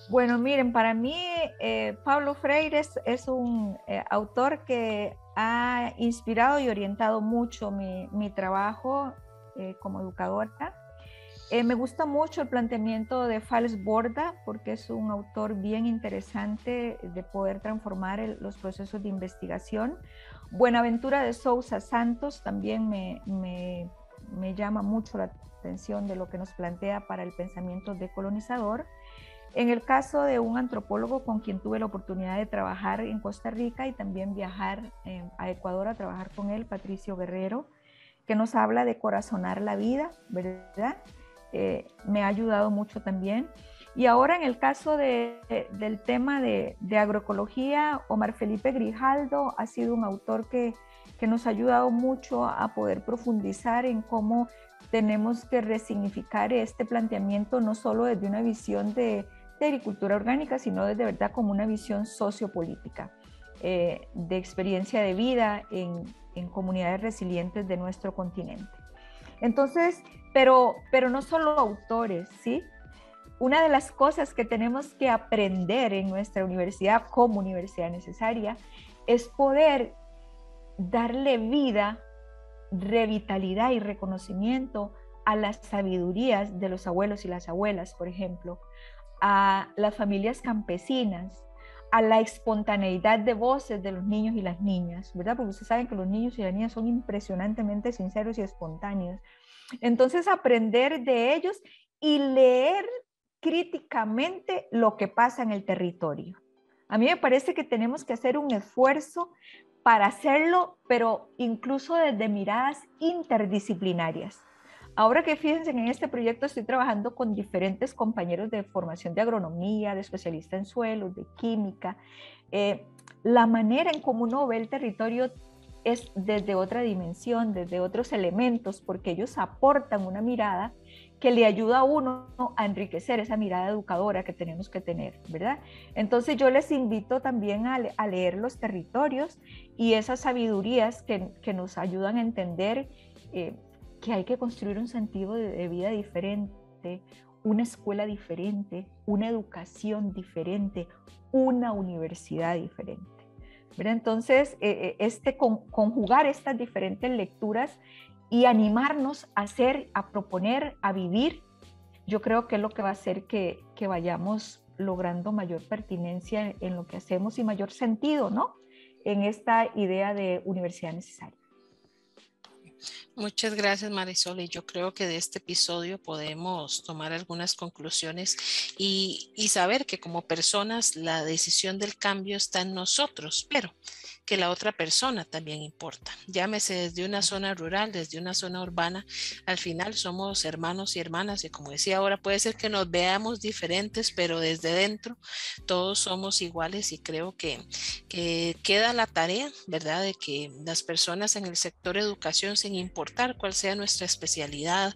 Bueno, miren, para mí Paulo Freire es un autor que ha inspirado y orientado mucho mi trabajo como educadora. Me gusta mucho el planteamiento de Fals Borda porque es un autor bien interesante de poder transformar los procesos de investigación. Buenaventura de Sousa Santos también me llama mucho la atención de lo que nos plantea para el pensamiento decolonizador. En el caso de un antropólogo con quien tuve la oportunidad de trabajar en Costa Rica y también viajar a Ecuador a trabajar con él, Patricio Guerrero, que nos habla de corazonar la vida, ¿verdad? Me ha ayudado mucho también. Y ahora en el caso del tema de agroecología, Omar Felipe Grijaldo ha sido un autor que nos ha ayudado mucho a poder profundizar en cómo tenemos que resignificar este planteamiento no solo desde una visión de agricultura orgánica, sino desde verdad como una visión sociopolítica, de experiencia de vida en comunidades resilientes de nuestro continente. Entonces, pero no solo autores, ¿sí? Una de las cosas que tenemos que aprender en nuestra universidad como universidad necesaria es poder darle vida, revitalidad y reconocimiento a las sabidurías de los abuelos y las abuelas, por ejemplo, a las familias campesinas, a la espontaneidad de voces de los niños y las niñas, ¿verdad? Porque ustedes saben que los niños y las niñas son impresionantemente sinceros y espontáneos. Entonces, aprender de ellos y leer críticamente lo que pasa en el territorio. A mí me parece que tenemos que hacer un esfuerzo para hacerlo, pero incluso desde miradas interdisciplinarias. Ahora que fíjense, en este proyecto estoy trabajando con diferentes compañeros de formación de agronomía, de especialistas en suelos, de química. La manera en cómo uno ve el territorio es desde otra dimensión, desde otros elementos, porque ellos aportan una mirada que le ayuda a uno a enriquecer esa mirada educadora que tenemos que tener, ¿verdad? Entonces yo les invito también a leer los territorios y esas sabidurías que nos ayudan a entender que hay que construir un sentido de vida diferente, una escuela diferente, una educación diferente, una universidad diferente, ¿verdad? Entonces, conjugar estas diferentes lecturas y animarnos a hacer, a proponer, a vivir, yo creo que es lo que va a hacer que vayamos logrando mayor pertinencia en lo que hacemos y mayor sentido, ¿no? En esta idea de universidad necesaria. Muchas gracias, Marisol. Y yo creo que de este episodio podemos tomar algunas conclusiones y saber que como personas la decisión del cambio está en nosotros, pero que la otra persona también importa. Llámese desde una zona rural, desde una zona urbana, al final somos hermanos y hermanas y como decía ahora, puede ser que nos veamos diferentes, pero desde dentro todos somos iguales y creo que queda la tarea, ¿verdad? De que las personas en el sector educación, sin importar cuál sea nuestra especialidad,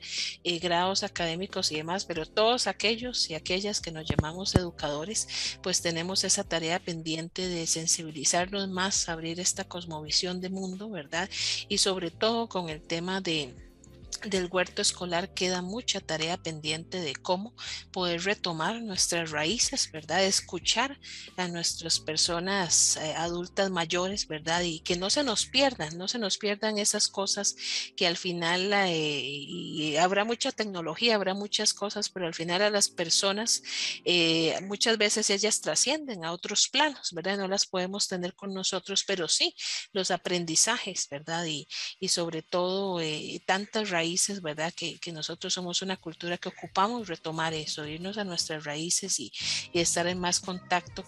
grados académicos y demás, pero todos aquellos y aquellas que nos llamamos educadores, pues tenemos esa tarea pendiente de sensibilizarnos más, abrir esta cosmovisión de mundo, ¿verdad? Y sobre todo con el tema del huerto escolar queda mucha tarea pendiente de cómo poder retomar nuestras raíces, ¿verdad? Escuchar a nuestras personas adultas mayores, ¿verdad? Y que no se nos pierdan esas cosas que al final y habrá mucha tecnología, habrá muchas cosas, pero al final a las personas muchas veces ellas trascienden a otros planos, ¿verdad? No las podemos tener con nosotros, pero sí los aprendizajes, ¿verdad? Y sobre todo tantas raíces, ¿verdad? Que nosotros somos una cultura que ocupamos retomar eso, irnos a nuestras raíces y estar en más contacto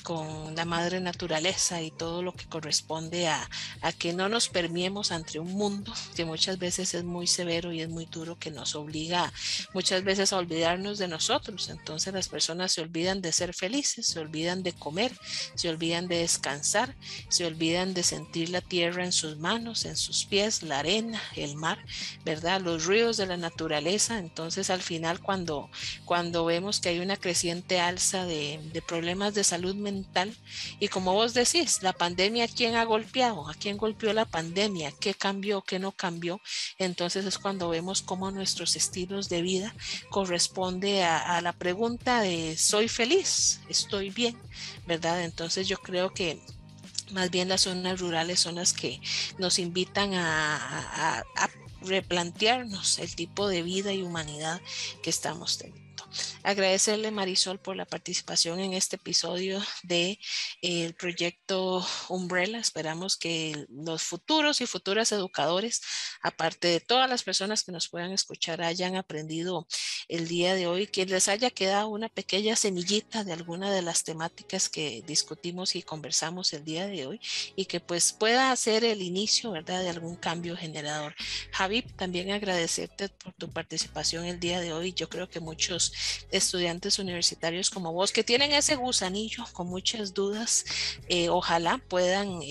con la madre naturaleza y todo lo que corresponde a que no nos permeemos ante un mundo que muchas veces es muy severo y es muy duro, que nos obliga muchas veces a olvidarnos de nosotros. Entonces las personas se olvidan de ser felices, se olvidan de comer, se olvidan de descansar, se olvidan de sentir la tierra en sus manos, en sus pies, la arena, el mar, ¿verdad? Los ruidos de la naturaleza. Entonces al final cuando vemos que hay una creciente alza de problemas de salud mental y como vos decís, la pandemia, ¿a quién ha golpeado? ¿A quién golpeó la pandemia? ¿Qué cambió? ¿Qué no cambió? Entonces es cuando vemos cómo nuestros estilos de vida corresponde a la pregunta de ¿soy feliz? ¿Estoy bien? ¿Verdad? Entonces yo creo que más bien las zonas rurales son las que nos invitan a replantearnos el tipo de vida y humanidad que estamos teniendo. Agradecerle, Marisol, por la participación en este episodio de el proyecto Umbrella. Esperamos que los futuros y futuras educadores, aparte de todas las personas que nos puedan escuchar, hayan aprendido el día de hoy, que les haya quedado una pequeña semillita de alguna de las temáticas que discutimos y conversamos el día de hoy y que pues pueda ser el inicio, ¿verdad?, de algún cambio generador. Javi, también agradecerte por tu participación el día de hoy. Yo creo que muchos estudiantes universitarios como vos que tienen ese gusanillo con muchas dudas, ojalá puedan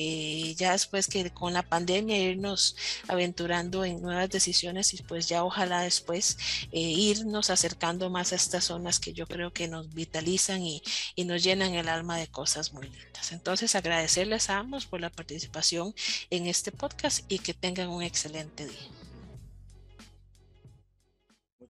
ya después que con la pandemia irnos aventurando en nuevas decisiones y pues ya ojalá después irnos acercando más a estas zonas que yo creo que nos vitalizan y nos llenan el alma de cosas muy lindas. Entonces agradecerles a ambos por la participación en este podcast y que tengan un excelente día.